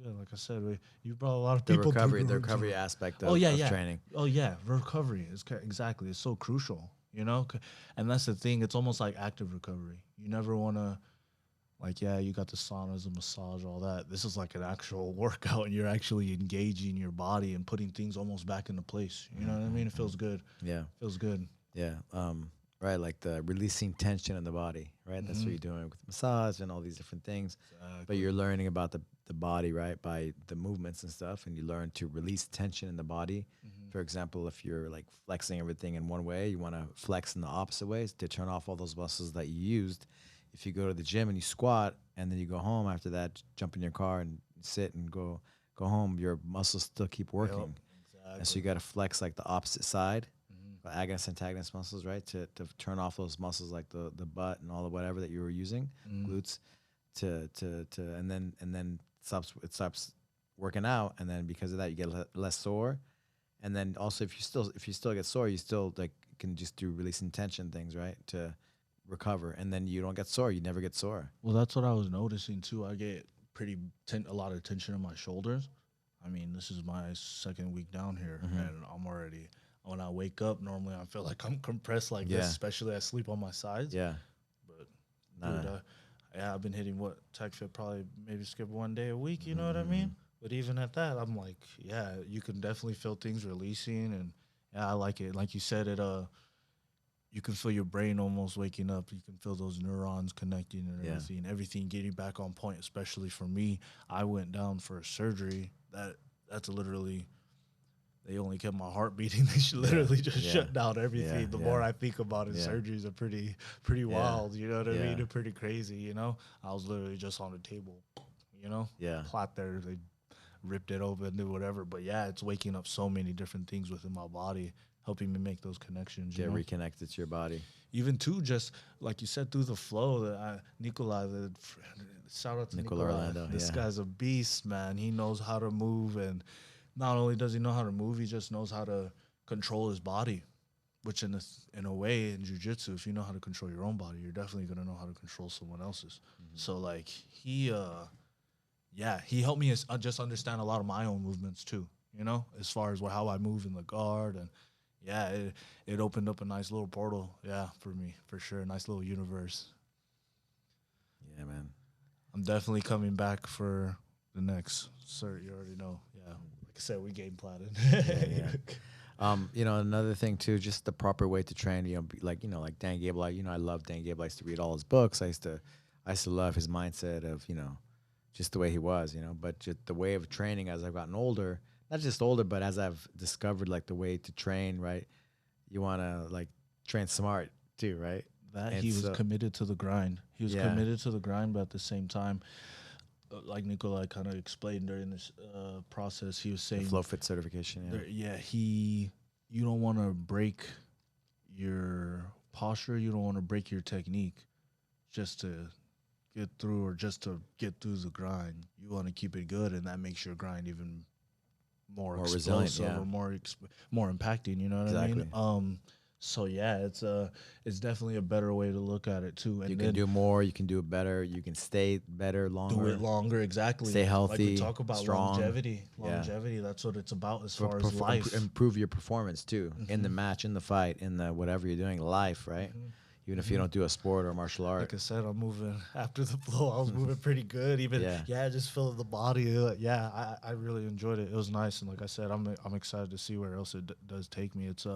Speaker 2: Like I said, you brought a lot of people
Speaker 1: through the recovery aspect of training.
Speaker 2: Oh yeah, recovery is exactly. It's so crucial, and that's the thing. It's almost like active recovery. You never want to. Like, you got the saunas, the massage, all that. This is like an actual workout, and you're actually engaging your body and putting things almost back into place. You know what I mean? It feels good.
Speaker 1: Yeah.
Speaker 2: Feels good.
Speaker 1: Yeah. Right, like the releasing tension in the body, right? That's what you're doing with massage and all these different things. Exactly. But you're learning about the body, right, by the movements and stuff, and you learn to release tension in the body. For example, if you're like flexing everything in one way, you want to flex in the opposite ways to turn off all those muscles that you used. If you go to the gym and you squat and then you go home after that, jump in your car and sit and go home, your muscles still keep working.
Speaker 2: Yep, exactly.
Speaker 1: And so you got to flex like the opposite side, agonist, antagonist muscles, right? To turn off those muscles like the butt and all the whatever that you were using, glutes, and then it stops working out, and then because of that you get less sore, and then also if you still get sore, you still like can just do releasing tension things, right? To recover, and then you don't get sore. You never get sore.
Speaker 2: Well, that's what I was noticing too. I get a lot of tension in my shoulders. I mean, this is my second week down here, and I'm already. When I wake up, normally I feel like I'm compressed like this, especially I sleep on my sides.
Speaker 1: Yeah,
Speaker 2: but dude, I've been hitting Tech Fit probably maybe skip one day a week. You know what I mean? But even at that, I'm like, you can definitely feel things releasing, and I like it. Like you said, you can feel your brain almost waking up. You can feel those neurons connecting and everything getting back on point. Especially for me, I went down for a surgery. That's literally, they only kept my heart beating. They literally just shut down everything. The more I think about it, surgeries are pretty wild. You know what I mean? They're pretty crazy. I was literally just on the table. Plot there. They ripped it open and did whatever. But it's waking up so many different things within my body, helping me make those connections.
Speaker 1: Get reconnected to your body.
Speaker 2: Even too, just like you said, through the flow. Nikolai, shout out to Nikolai
Speaker 1: Orlando.
Speaker 2: This guy's a beast, man. He knows how to move, and not only does he know how to move, he just knows how to control his body. Which, in a way, in jiu-jitsu, if you know how to control your own body, you're definitely gonna know how to control someone else's. So, like, he helped me just understand a lot of my own movements too. As far as how I move in the guard, and it opened up a nice little portal, for me, for sure. A nice little universe.
Speaker 1: Yeah, man.
Speaker 2: I'm definitely coming back for the next cert. You already know. Yeah, like I said, we game planning.
Speaker 1: Yeah. You know, another thing too, just the proper way to train. You know, like like Dan Gable. I love Dan Gable. I used to read all his books. I used to love his mindset of just the way he was. But just the way of training as I've gotten older, not just older, but as I've discovered like the way to train. Right, you want to like train smart too, right?
Speaker 2: That
Speaker 1: And
Speaker 2: he was
Speaker 1: so
Speaker 2: committed to the grind. He was
Speaker 1: yeah,
Speaker 2: committed to the grind, but at the same time, like Nikolai kind of explained during this process, he was
Speaker 1: the
Speaker 2: saying,
Speaker 1: flow fit certification. Yeah,
Speaker 2: you don't want to break your posture, you don't want to break your technique just to get through or just to get through the grind. You want to keep it good, and that makes your grind even more
Speaker 1: more resilient.
Speaker 2: explosive
Speaker 1: Yeah,
Speaker 2: or more impacting. You know what I mean?
Speaker 1: exactly.
Speaker 2: So yeah, it's definitely a better way to look at it too,
Speaker 1: You
Speaker 2: and
Speaker 1: can
Speaker 2: then
Speaker 1: do more. You can do it better. You can stay better,
Speaker 2: do it
Speaker 1: longer.
Speaker 2: longer.
Speaker 1: Stay
Speaker 2: Exactly, like we
Speaker 1: healthy,
Speaker 2: talk about
Speaker 1: strong.
Speaker 2: longevity.
Speaker 1: Yeah.
Speaker 2: Longevity. That's what it's about as far as life.
Speaker 1: Improve your performance too in the
Speaker 2: Hmm.
Speaker 1: match, in the fight, in the whatever you're doing, life, right?
Speaker 2: Hmm.
Speaker 1: Even if you
Speaker 2: Hmm.
Speaker 1: don't do a sport or martial art.
Speaker 2: Like I said, I'm moving after the blow. I was moving pretty good. Even
Speaker 1: Yeah.
Speaker 2: yeah, just feeling the body. Yeah, I really enjoyed it. It was nice, and like I said, I'm excited to see where else it does take me. It's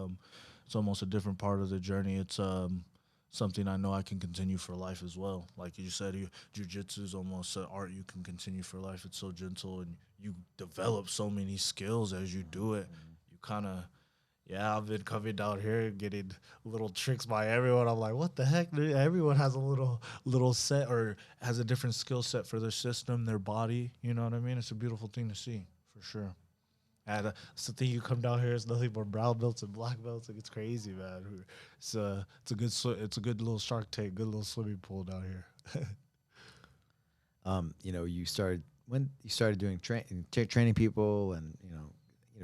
Speaker 2: almost a different part of the journey. It's something I know I can continue for life as well. Like you said, jiu-jitsu is almost an art you can continue for life. It's so gentle, and you develop so many skills as you do it. You kind of yeah, I've been coming down here getting little tricks by everyone. I'm like, what the heck? Everyone has a little set or has a different skill set for their system, their body. You know what I mean? It's a beautiful thing to see for sure. And it's the thing you come down here, it's nothing but brown belts and black belts. Like, it's crazy, man. It's a good it's a good little Shark Tank, good little swimming pool down here.
Speaker 1: You started when you started doing training people and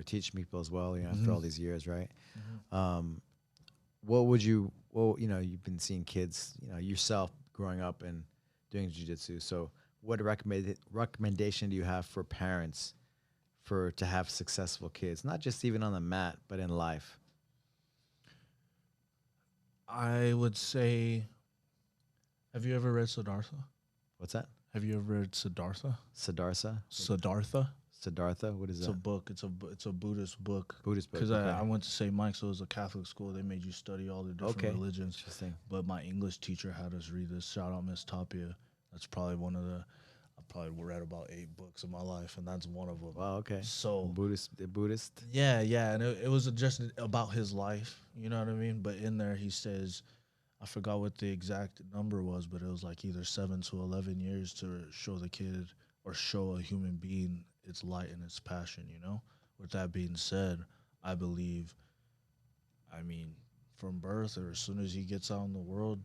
Speaker 1: teaching people as well. After all
Speaker 2: Mhm.
Speaker 1: these years, right?
Speaker 2: Mhm.
Speaker 1: Um, what would you? Well, you've been seeing kids, yourself growing up and doing jujitsu. So, what recommendation do you have for parents for to have successful kids, not just even on the mat, but in life?
Speaker 2: I would say, have you ever read Siddhartha?
Speaker 1: What's that?
Speaker 2: Have you ever read Siddhartha?
Speaker 1: Siddhartha?
Speaker 2: Siddhartha?
Speaker 1: Siddhartha? What is
Speaker 2: It's a
Speaker 1: that?
Speaker 2: book. It's a Buddhist book.
Speaker 1: Buddhist book.
Speaker 2: Because
Speaker 1: Okay.
Speaker 2: I went to St. Mike's, so it was a Catholic school. They made you study all the different
Speaker 1: Okay.
Speaker 2: religions.
Speaker 1: Interesting.
Speaker 2: But my English teacher had us read this. Shout out Miss Tapia. That's probably one of the. I probably read about 8 books in my life, and that's one of them.
Speaker 1: Wow. Okay.
Speaker 2: So
Speaker 1: Buddhist.
Speaker 2: yeah, yeah, and it was just about his life. You know what I mean? But in there, he says, I forgot what the exact number was, but it was like either 7 to 11 years to show the kid or show a human being its light and its passion. With that being said, I believe, I mean, from birth or as soon as he gets out in the world,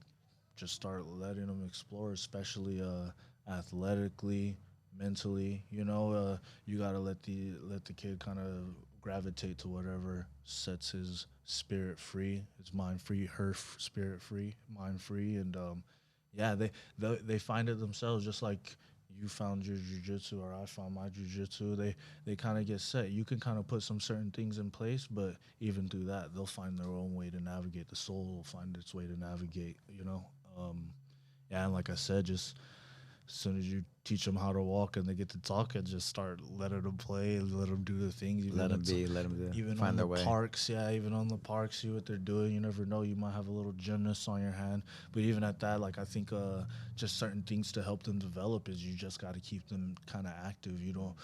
Speaker 2: just start letting him explore, especially athletically, mentally. You gotta let the kid kind of gravitate to whatever sets his spirit free, his mind free, her spirit free, mind free, and yeah, they find it themselves, just like you found your jujitsu or I found my jujitsu. They kind of get set. You can kind of put some certain things in place, but even through that, they'll find their own way to navigate. The soul will find its way to navigate. Yeah, and like I said, just as soon as you teach them how to walk and they get to talk, and just start letting them play and let them do the things.
Speaker 1: Let them be. Let them
Speaker 2: Even on
Speaker 1: find
Speaker 2: the
Speaker 1: their way.
Speaker 2: parks, yeah, even on the parks, see what they're doing. You never know, you might have a little gymnast on your hand. But even at that, like I think, just certain things to help them develop is you just got to keep them kind of active. You don't,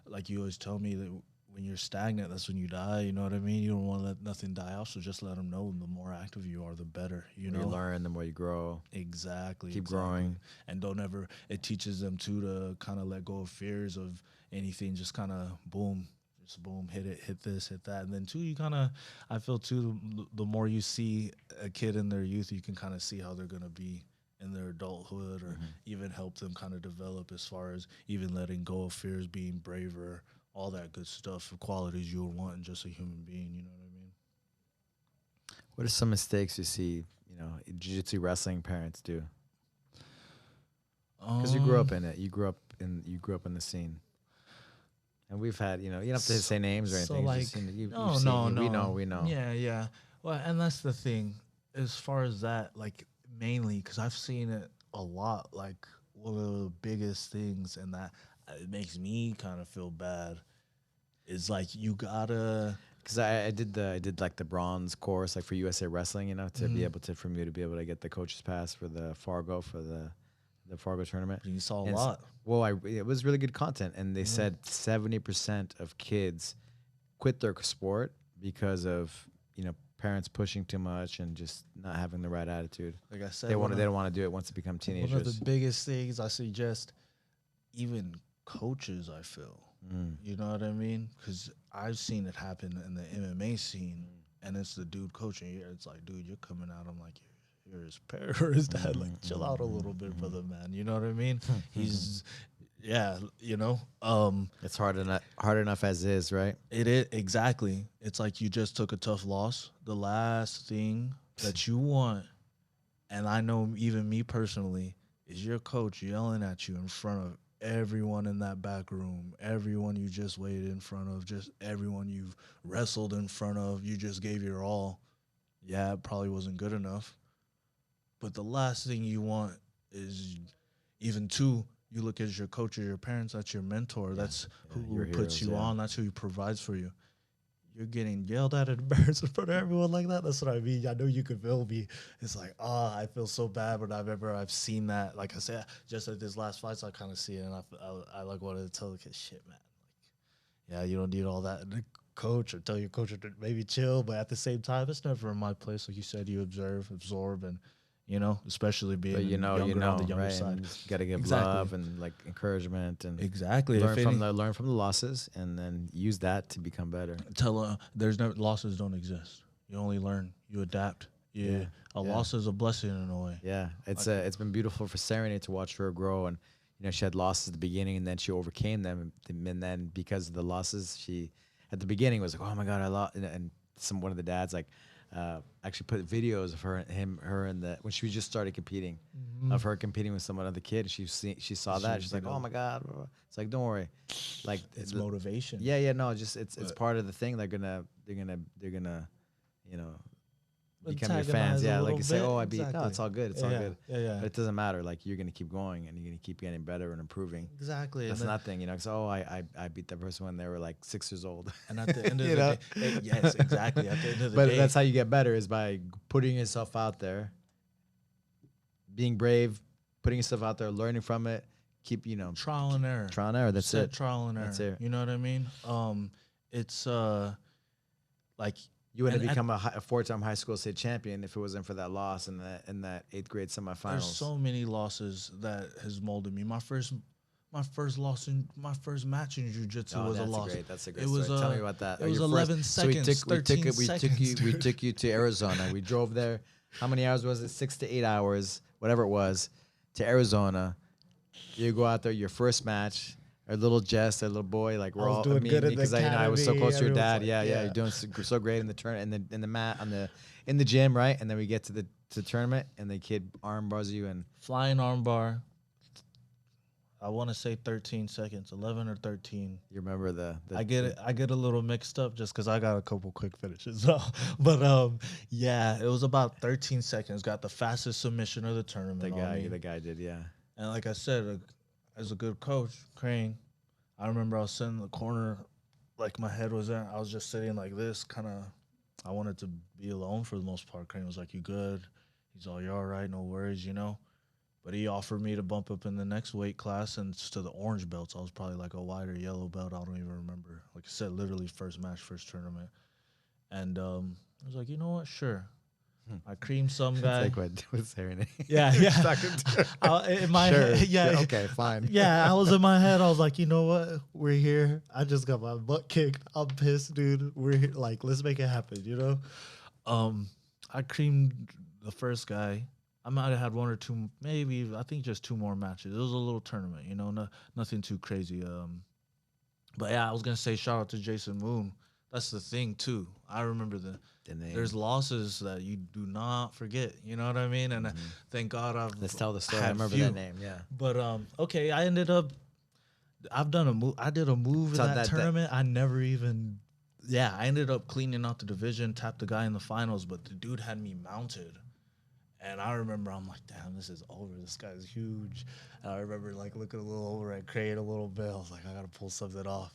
Speaker 2: like you always tell me that when you're stagnant, that's when you die. You know what I mean? You don't want to let nothing die out. So just let them know the more active you are, the better.
Speaker 1: The more you learn, the more you grow.
Speaker 2: Exactly.
Speaker 1: Keep
Speaker 2: exactly.
Speaker 1: growing.
Speaker 2: And don't ever, it teaches them too to kind of let go of fears of anything, just kind of boom, just boom, hit it, hit this, hit that. And then too, you kind of, I feel too, the more you see a kid in their youth, you can kind of see how they're going to be in their adulthood, or even help them kind of develop as far as even letting go of fears, being braver, all that good stuff, qualities you would want in just a human being. You know what I mean?
Speaker 1: What are some mistakes you see, jiu-jitsu wrestling parents do? Because you grew up in it. You grew up in the scene. And we've had, you don't have to say names or
Speaker 2: So
Speaker 1: anything.
Speaker 2: like,
Speaker 1: It's just,
Speaker 2: no,
Speaker 1: you've seen,
Speaker 2: no,
Speaker 1: we
Speaker 2: no.
Speaker 1: know, we know.
Speaker 2: Yeah, yeah. Well, and that's the thing. As far as that, like mainly because I've seen it a lot. Like one of the biggest things, and that it makes me kind of feel bad. It's like you gotta.
Speaker 1: Because I did like the bronze course like for USA Wrestling, you know, to be able to for me to be able to get the coach's pass for the Fargo tournament.
Speaker 2: You saw a
Speaker 1: And
Speaker 2: lot.
Speaker 1: Well, it was really good content, and they said 70% of kids quit their sport because of parents pushing too much and just not having the right attitude.
Speaker 2: Like I said,
Speaker 1: they don't want to do it once they become teenagers.
Speaker 2: One of the biggest things I suggest, even coaches, I feel. You know what I mean? Because I've seen it happen in the MMA scene, and it's the dude coaching you. It's like, dude, you're coming at him like you're his parent or his dad. Like, chill out a little bit, brother, man. You know what I mean? He's, yeah,
Speaker 1: it's hard enough as is, right?
Speaker 2: It is, exactly. It's like you just took a tough loss. The last thing that you want, and I know even me personally, is your coach yelling at you in front of everyone in that back room, everyone you just waited in front of, just everyone you've wrestled in front of, you just gave your all. Yeah, it probably wasn't good enough. But the last thing you want is you look at your coach or your parents, that's your mentor, that's who puts you on, that's who provides for you. You're getting yelled at and embarrassed in front of everyone like that. That's what I mean. I know you can feel me. It's like, I feel so bad whenever I've seen that. Like I said, just at this last fight, so I kind of see it, and I like wanted to tell the kid, shit, man. Like, yeah, you don't need all that. And the coach or tell your coach to maybe chill, but at the same time, it's never in my place. Like you said, you absorb, and especially being on the younger
Speaker 1: right?
Speaker 2: side.
Speaker 1: You got to give love and like encouragement and learn from the losses and then use that to become better.
Speaker 2: Losses don't exist. You only learn. You adapt. Loss is a blessing in a way.
Speaker 1: Yeah, it's been beautiful for Serenade to watch her grow, and she had losses at the beginning and then she overcame them, and then because of the losses, she at the beginning was like, oh my God, I lost, and one of the dads like. Actually put videos of her when she just started competing, of her competing with some other kid. She saw that. She's like, oh my God. It's like, don't worry. Like
Speaker 2: it's motivation.
Speaker 1: Yeah. No, just it's part of the thing. They're gonna become your fans. Yeah, like you say, oh, I beat. No, it's all good. It's all good.
Speaker 2: Yeah.
Speaker 1: But it doesn't matter. Like you're gonna keep going and you're gonna keep getting better and improving.
Speaker 2: Exactly.
Speaker 1: That's nothing. So I beat that person when they were like 6 years old.
Speaker 2: And at the end of the day, yes, exactly. At the end of the
Speaker 1: day,
Speaker 2: but
Speaker 1: that's how you get better, is by putting yourself out there, being brave, putting yourself out there, learning from it. Keep
Speaker 2: trial and error.
Speaker 1: That's it.
Speaker 2: Trial and error. That's it. You know what I mean? It's like.
Speaker 1: You wouldn't become a 4-time high school state champion if it wasn't for that loss in that 8th grade semifinals.
Speaker 2: There's so many losses that has molded me. My first match in jiu-jitsu was a loss.
Speaker 1: That's a great story. Tell me about that.
Speaker 2: It was 11 seconds.
Speaker 1: We took you to Arizona. We drove there. How many hours was it? 6 to 8 hours, whatever it was, to Arizona. You go out there, your first match. Our little Jess, our little boy, like we're all
Speaker 2: doing good
Speaker 1: because I was so close to your dad.
Speaker 2: Like,
Speaker 1: You're doing so great in the turn in the mat in the gym, right? And then we get to the tournament, and the kid arm bars you and
Speaker 2: flying arm bar. I want to say 13 seconds, 11 or 13.
Speaker 1: You remember the
Speaker 2: I get a little mixed up just because I got a couple quick finishes. But it was about 13 seconds. Got the fastest submission of the tournament.
Speaker 1: The guy did, yeah.
Speaker 2: And like I said, as a good coach, Crane, I remember I was sitting in the corner, like my head was there. I was just sitting like this, kind of. I wanted to be alone for the most part. Crane was like, "You good?" He's all, "You're all right, no worries," But he offered me to bump up in the next weight class and to the orange belts. I was probably like a white or yellow belt. I don't even remember. Like I said, literally first match, first tournament. And I was like, you know what? Sure. I creamed some guy.
Speaker 1: It's like what Serenade.
Speaker 2: Yeah. In my head,
Speaker 1: okay, fine.
Speaker 2: Yeah, I was in my head. I was like, you know what? We're here. I just got my butt kicked. I'm pissed, dude. We're here. Like, let's make it happen. I creamed the first guy. I might have had one or two, maybe I think just 2 more matches. It was a little tournament, nothing too crazy. But yeah, I was gonna say shout out to Jason Moon. That's the thing too. I remember there's losses that you do not forget. You know what I mean? And thank God
Speaker 1: let's tell the story. I remember that name. Yeah.
Speaker 2: But okay, I did a move in that tournament. I never even. Yeah, I ended up cleaning out the division, tapped the guy in the finals, but the dude had me mounted. And I remember I'm like, damn, this is over. This guy's huge. And I remember like looking a little over at Crane a little bit. I was like, I gotta pull something off.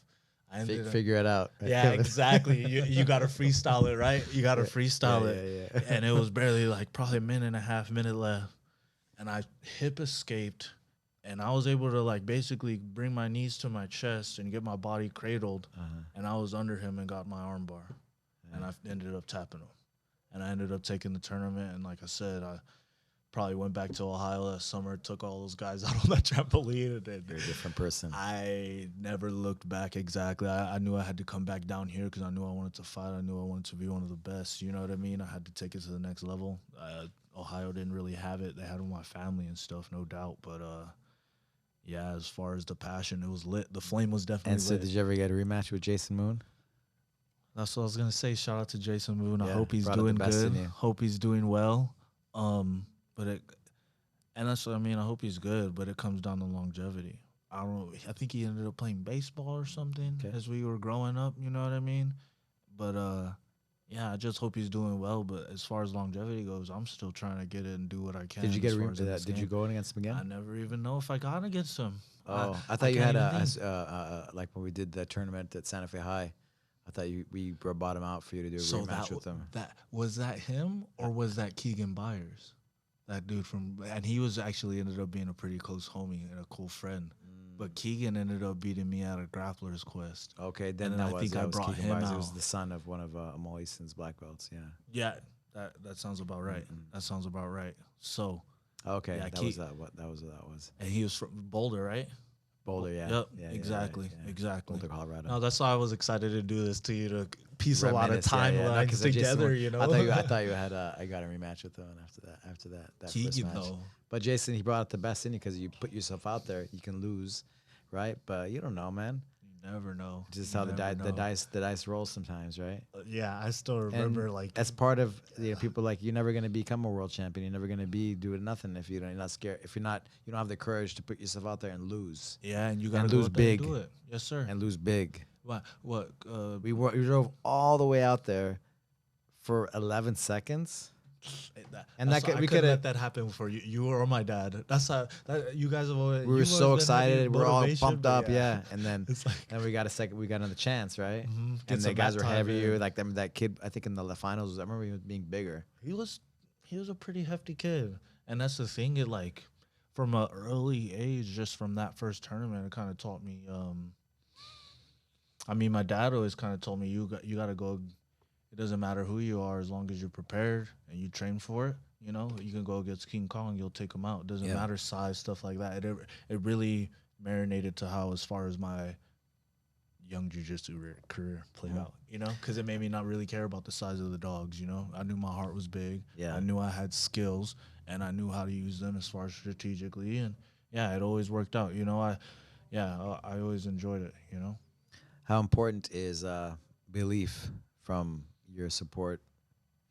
Speaker 2: I ended up,
Speaker 1: Figure it out.
Speaker 2: yeah, exactly. You gotta freestyle it, right? You gotta
Speaker 1: Yeah,
Speaker 2: freestyle
Speaker 1: yeah,
Speaker 2: it.
Speaker 1: yeah.
Speaker 2: And it was barely like probably a minute and a half, minute left. And I hip escaped, and I was able to like basically bring my knees to my chest and get my body cradled. And I was under him and got my arm bar. And I ended up tapping him. And I ended up taking the tournament. And like I said, I probably went back to Ohio that summer, took all those guys out on that trampoline. And then
Speaker 1: You're a different person.
Speaker 2: I never looked back exactly. I knew I had to come back down here because I knew I wanted to fight. I knew I wanted to be one of the best. You know what I mean? I had to take it to the next level. Ohio didn't really have it. They had my family and stuff, no doubt. But yeah, as far as the passion, it was lit. The flame was definitely
Speaker 1: And so,
Speaker 2: lit.
Speaker 1: did you ever get a rematch with Jason Moon?
Speaker 2: That's what I was gonna say. Shout out to Jason Moon. I
Speaker 1: Yeah,
Speaker 2: hope he's
Speaker 1: brought out the
Speaker 2: doing
Speaker 1: best
Speaker 2: good.
Speaker 1: in you.
Speaker 2: Hope he's doing well. But it, and that's what I mean. I hope he's good, but it comes down to longevity. I don't know. I think he ended up playing baseball or something as we were growing up. You know what I mean? But yeah, I just hope he's doing well. But as far as longevity goes, I'm still trying to get it and do what I can.
Speaker 1: Did you get
Speaker 2: as
Speaker 1: a
Speaker 2: far as in this
Speaker 1: Did you
Speaker 2: game.
Speaker 1: go in against him again?
Speaker 2: I never even know if I got against him.
Speaker 1: Oh, I thought you
Speaker 2: can't
Speaker 1: had
Speaker 2: even think.
Speaker 1: like when we did that tournament at Santa Fe High. I thought we brought him out for you to do a
Speaker 2: So
Speaker 1: rematch with him.
Speaker 2: that was that him or was that Keegan Byers, that dude from? And he was actually ended up being a pretty close homie and a cool friend. But Keegan ended up beating me at a grappler's quest.
Speaker 1: Okay, then
Speaker 2: And
Speaker 1: that
Speaker 2: I
Speaker 1: was
Speaker 2: think
Speaker 1: that
Speaker 2: I
Speaker 1: was
Speaker 2: brought
Speaker 1: Keegan
Speaker 2: him
Speaker 1: Byers. It
Speaker 2: out.
Speaker 1: was the son of one of Amal Easton's black belts. Yeah.
Speaker 2: Yeah, that sounds about right. That sounds about right. So,
Speaker 1: Okay,
Speaker 2: Yeah,
Speaker 1: that was that. What that was.
Speaker 2: and he was from Boulder, right?
Speaker 1: Boulder, yeah.
Speaker 2: Yep,
Speaker 1: Yeah,
Speaker 2: exactly, exactly.
Speaker 1: Boulder, Colorado.
Speaker 2: No, that's why I was excited to do this to you to piece a lot of
Speaker 1: Reminisce, yeah, yeah. No,
Speaker 2: timelines
Speaker 1: 'cause Jason
Speaker 2: together.
Speaker 1: Moore-
Speaker 2: You know,
Speaker 1: I thought you had I got a rematch with him after that first
Speaker 2: Keegan
Speaker 1: match.
Speaker 2: though.
Speaker 1: But Jason, he brought out the best in you because you put yourself out there, you can lose, right? But you don't know, man.
Speaker 2: You never know.
Speaker 1: Just
Speaker 2: You
Speaker 1: how the
Speaker 2: never know.
Speaker 1: dice rolls sometimes, right?
Speaker 2: Yeah, I still remember
Speaker 1: And
Speaker 2: like
Speaker 1: that's part of people like you're never gonna become a world champion. You're never gonna be doing nothing if you're not scared. If you don't have the courage to put yourself out there and lose
Speaker 2: yeah, and you gotta
Speaker 1: and
Speaker 2: go
Speaker 1: lose
Speaker 2: out there and
Speaker 1: big.
Speaker 2: do it. Yes, sir.
Speaker 1: and lose big.
Speaker 2: What?
Speaker 1: We drove all the way out there for 11 seconds. And
Speaker 2: That's
Speaker 1: that
Speaker 2: why
Speaker 1: we
Speaker 2: I couldn't
Speaker 1: coulda-
Speaker 2: let that happen for you or my dad. That's how you guys have always.
Speaker 1: We were
Speaker 2: you've
Speaker 1: so
Speaker 2: always been heavy
Speaker 1: excited. We're all
Speaker 2: motivation,
Speaker 1: pumped
Speaker 2: but
Speaker 1: up, yeah. And then
Speaker 2: It's like
Speaker 1: we got another chance, right?
Speaker 2: get
Speaker 1: And the
Speaker 2: some
Speaker 1: guys
Speaker 2: mat
Speaker 1: were
Speaker 2: time
Speaker 1: heavier.
Speaker 2: in.
Speaker 1: Like them, that kid. I think in the finals, I remember him being bigger.
Speaker 2: he was a pretty hefty kid, and that's the thing. It like from an early age, just from that first tournament, it kind of taught me. I mean, my dad always kind of told me you got to go. It doesn't matter who you are as long as you're prepared and you train for it. You know, you can go against King Kong, you'll take him out. It doesn't
Speaker 1: Yeah.
Speaker 2: matter size, stuff like that. It really marinated to how as far as my young jiu-jitsu career played out, you know, because it made me not really care about the size of the dogs, you know. I knew my heart was big.
Speaker 1: Yeah.
Speaker 2: I knew I had skills, and I knew how to use them as far as strategically, and yeah, it always worked out, you know. I always enjoyed it, you know.
Speaker 1: How important is belief from your support,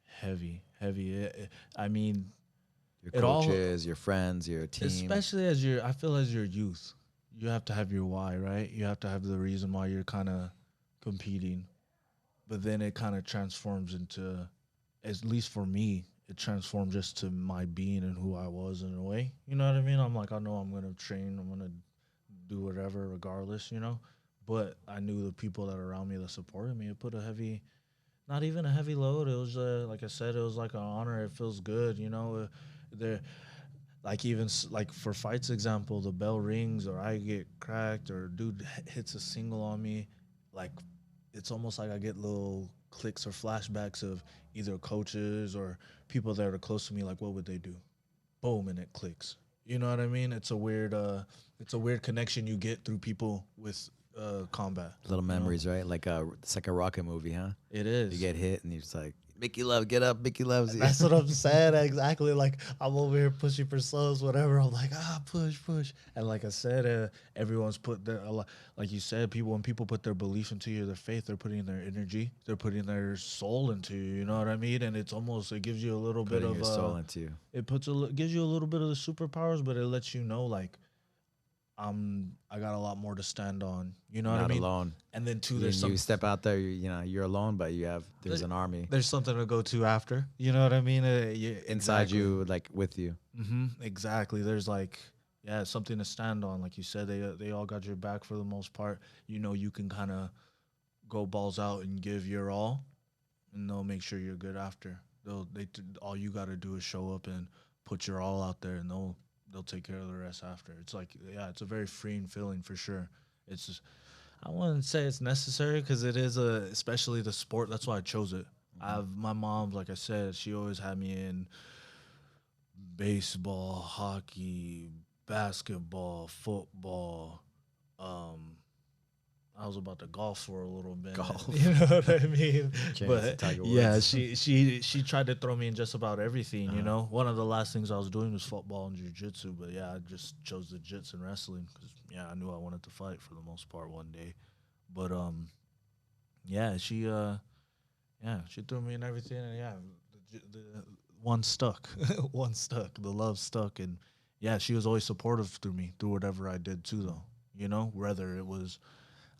Speaker 2: Heavy. I mean,
Speaker 1: your
Speaker 2: It all-
Speaker 1: coaches, your friends, your team?
Speaker 2: especially as I feel as your youth, you have to have your why, right? You have to have the reason why you're kind of competing, but then it kind of transforms into, at least for me, it transformed just to my being and who I was in a way. You know what I mean? I'm like, I know I'm gonna train, I'm gonna do whatever regardless, you know. But I knew the people that are around me that supported me. It put a heavy, not even a heavy load. It was like I said, it was like an honor. It feels good, you know. There, like even like for fights example, the bell rings or I get cracked or dude hits a single on me, like it's almost like I get little clicks or flashbacks of either coaches or people that are close to me, like what would they do? Boom, and it clicks. You know what I mean? It's a weird connection you get through people with combat.
Speaker 1: Little memories, right? Like it's like a rocket movie, huh?
Speaker 2: It is.
Speaker 1: You get hit and you're just like, Mickey Love, get up, Mickey loves you.
Speaker 2: That's what I'm saying. Exactly. Like I'm over here pushing for slows, whatever. I'm like, push. And like I said, everyone's put their, like you said, when people put their belief into you, their faith, they're putting their energy, they're putting their soul into you. You know what I mean? And it's almost, it gives you a little
Speaker 1: Putting
Speaker 2: bit of
Speaker 1: your soul into you.
Speaker 2: it gives you a little bit of the superpowers, but it lets you know like I got a lot more to stand on. You know
Speaker 1: You're
Speaker 2: what I
Speaker 1: not
Speaker 2: mean?
Speaker 1: alone.
Speaker 2: And then too,
Speaker 1: You,
Speaker 2: there's
Speaker 1: you
Speaker 2: some
Speaker 1: step out there, you're alone, but there's
Speaker 2: there-
Speaker 1: an army
Speaker 2: there's something to go to after. You know what I mean?
Speaker 1: inside
Speaker 2: Exactly.
Speaker 1: you, like with you.
Speaker 2: Exactly. There's like, yeah, something to stand on. Like you said, they all got your back for the most part. You know, you can kind of go balls out and give your all, and they'll make sure you're good after. All you got to do is show up and put your all out there, and they'll take care of the rest after. It's like, yeah, it's a very freeing feeling for sure. It's just, I wouldn't say it's necessary because it is especially the sport. That's why I chose it. I've my mom, like I said, she always had me in baseball, hockey, basketball, football. Um, I was about to golf for a little bit.
Speaker 1: Golf.
Speaker 2: You know what I mean?
Speaker 1: Change to
Speaker 2: But
Speaker 1: Tiger
Speaker 2: yeah,
Speaker 1: Woods.
Speaker 2: she tried to throw me in just about everything. You
Speaker 1: Uh-huh.
Speaker 2: know, one of the last things I was doing was football and jiu-jitsu. But yeah, I just chose the jits and wrestling because yeah, I knew I wanted to fight for the most part one day. But yeah, she threw me in everything, and yeah, the one stuck, one stuck. The love stuck, and yeah, she was always supportive through me through whatever I did too, though. You know, whether it was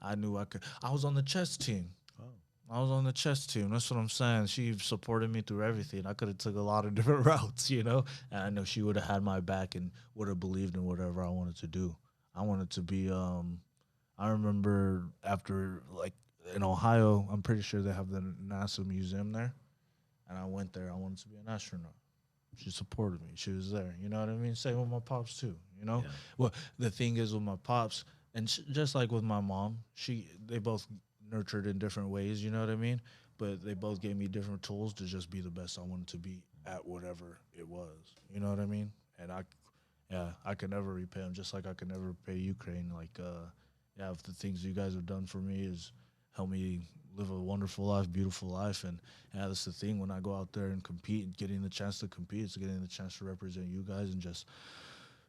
Speaker 2: I knew I could. I was on the chess team.
Speaker 1: Oh.
Speaker 2: I was on the chess team. That's what I'm saying. She supported me through everything. I could have took a lot of different routes, you know. And I know she would have had my back and would have believed in whatever I wanted to do. I wanted to be. I remember after like in Ohio, I'm pretty sure they have the NASA museum there, and I went there. I wanted to be an astronaut. She supported me. She was there. You know what I mean? Same with my pops too. You know.
Speaker 1: Yeah.
Speaker 2: Well, the thing is with my pops, and just like with my mom, they both nurtured in different ways. You know what I mean? But they both gave me different tools to just be the best I wanted to be at whatever it was. You know what I mean? And yeah, I could never repay them. Just like I could never repay Ukraine. Like, yeah, if the things you guys have done for me is help me live a wonderful life, beautiful life, and yeah, that's the thing. When I go out there and compete, getting the chance to compete, it's getting the chance to represent you guys and just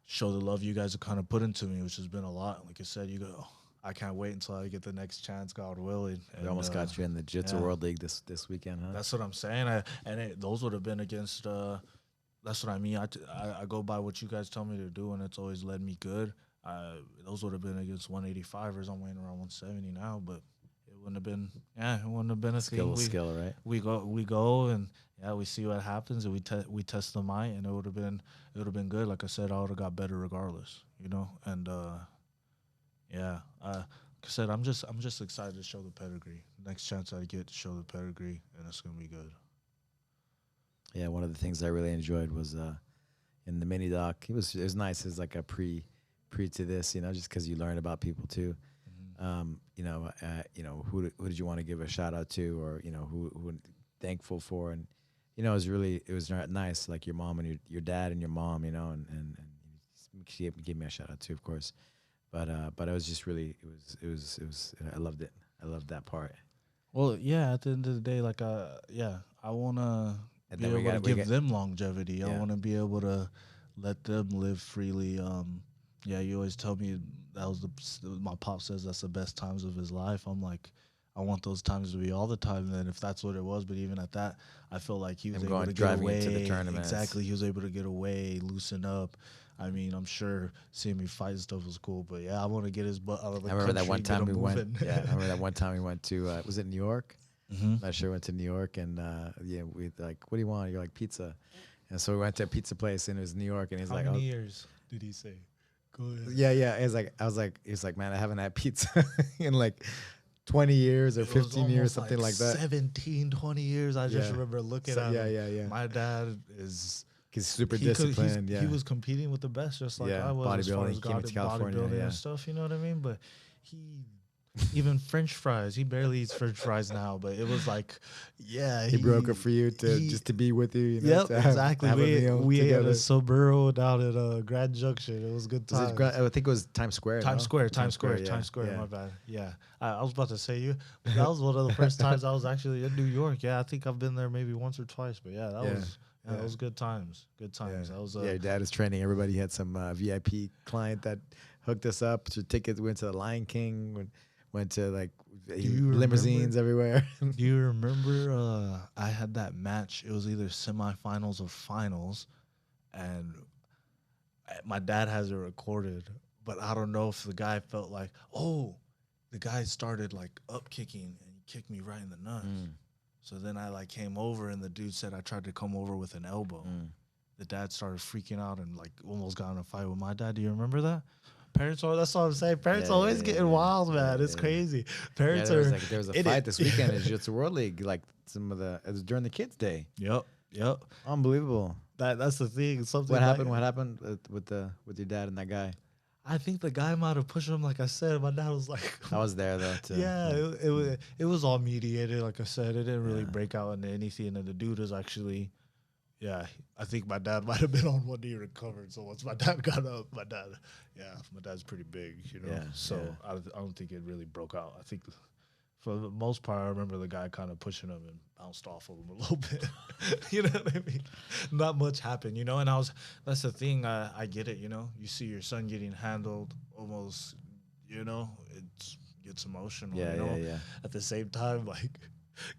Speaker 2: show the love you guys have kind of put into me, which has been a lot. Like I said, you go. I can't wait until I get the next chance, God willing.
Speaker 1: We almost got you in the Jiu-Jitsu
Speaker 2: yeah.
Speaker 1: World League this weekend, huh?
Speaker 2: That's what I'm saying. Those would have been against. That's what I mean. I go by what you guys tell me to do, and it's always led me good. Those would have been against 185ers. I'm weighing around 170 now, but it wouldn't have been. Yeah, it wouldn't have been a thing.
Speaker 1: Skill, right?
Speaker 2: We go, and yeah, we see what happens, and we test the might, and it would have been good. Like I said, I would have got better regardless, you know. And yeah, like I said, I'm just excited to show the pedigree. Next chance I get to show the pedigree, and it's gonna be good.
Speaker 1: Yeah, one of the things I really enjoyed was in the mini doc. It was nice. It's like a pre to this, you know, just because you learn about people too. Who did you want to give a shout out to, or who thankful for, and it was nice, like your mom and your dad and your mom, and she gave me a shout out too, of course, but it was just really it was I loved it. I loved that part.
Speaker 2: Well, yeah. At the end of the day, like, yeah, I wanna
Speaker 1: And
Speaker 2: be
Speaker 1: then
Speaker 2: able to give them longevity. I
Speaker 1: Yeah.
Speaker 2: want to be able to let them live freely. Yeah, you always tell me that was my pop says that's the best times of his life. I'm like, I want those times to be all the time. Then if that's what it was, but even at that, I feel like he was able to get
Speaker 1: driving
Speaker 2: away.
Speaker 1: into the tournaments.
Speaker 2: Exactly, he was able to get away, loosen up. I mean, I'm sure seeing me fight and stuff was cool, but yeah, I want to get his butt out of the
Speaker 1: I remember
Speaker 2: country.
Speaker 1: that one time we went.
Speaker 2: moving.
Speaker 1: Yeah, I remember that one time we went to. Was it New York?
Speaker 2: Mhm.
Speaker 1: Not sure. Went to New York, and yeah, we like, what do you want? You're like pizza, and so we went to a pizza place, and it was New York, and he's
Speaker 2: How
Speaker 1: like,
Speaker 2: many years did he say? Go ahead.
Speaker 1: yeah. He was like, man, I haven't had pizza in like 20 years or
Speaker 2: It was
Speaker 1: 15 years,
Speaker 2: almost
Speaker 1: something like that.
Speaker 2: 17, 20 years. I just
Speaker 1: Yeah.
Speaker 2: remember looking
Speaker 1: So,
Speaker 2: at him.
Speaker 1: yeah.
Speaker 2: My dad is
Speaker 1: He's super
Speaker 2: he could-
Speaker 1: disciplined.
Speaker 2: He was competing with the best, just like
Speaker 1: Yeah,
Speaker 2: I was as far
Speaker 1: bodybuilding,
Speaker 2: as
Speaker 1: came to California,
Speaker 2: bodybuilding
Speaker 1: yeah.
Speaker 2: and stuff. You know what I mean? But he even French fries. He barely eats French fries now. But it was like, yeah,
Speaker 1: He broke it for you just to be with you.
Speaker 2: Yep,
Speaker 1: to have,
Speaker 2: exactly.
Speaker 1: Have a meal
Speaker 2: We ate at
Speaker 1: together.
Speaker 2: a Sombrero down at Grand Junction. It was good
Speaker 1: Was
Speaker 2: times.
Speaker 1: it I think it was Times Square.
Speaker 2: Times
Speaker 1: no?
Speaker 2: Square, Times Square.
Speaker 1: Yeah.
Speaker 2: My bad. Yeah, I was about to say you. But that was one of the first times I was actually in New York. Yeah, I think I've been there maybe once or twice. But yeah, that was good times. Good times.
Speaker 1: Yeah.
Speaker 2: That was
Speaker 1: Your dad is training. Everybody had some VIP client that hooked us up. So tickets went to the Lion King. Went to like
Speaker 2: you
Speaker 1: limousines everywhere.
Speaker 2: Do you remember? I had that match. It was either semifinals or finals, and my dad has it recorded. but I don't know if the guy felt like, oh, the guy started like up kicking and he kicked me right in the nuts. So then I like came over and the dude said I tried to come over with an elbow. The dad started freaking out and like almost got in a fight with my dad. Do you remember that? Parents are, that's what I'm saying. Parents always getting wild, man. It's crazy. Parents
Speaker 1: there
Speaker 2: are.
Speaker 1: Was a fight this weekend in Jiu-Jitsu World League. Like it was during the kids' day.
Speaker 2: Yep.
Speaker 1: Unbelievable.
Speaker 2: That's the thing. Something.
Speaker 1: What happened? What happened with your dad and that guy?
Speaker 2: I think the guy might have pushed him. Like I said, my dad was like,
Speaker 1: I was there though too.
Speaker 2: Yeah, it was all mediated. Like I said, it didn't really break out into anything. And the dude is actually, yeah, I think my dad might have been on one knee recovered. So once my dad got up, my dad's pretty big, you know. I don't think it really broke out. I think for the most part, I remember the guy kind of pushing him and bounced off of him a little bit. You know what I mean? Not much happened, you know. And that's the thing. I get it, you know. You see your son getting handled almost, you know, gets emotional.
Speaker 1: Yeah,
Speaker 2: you know?
Speaker 1: yeah.
Speaker 2: At the same time, like,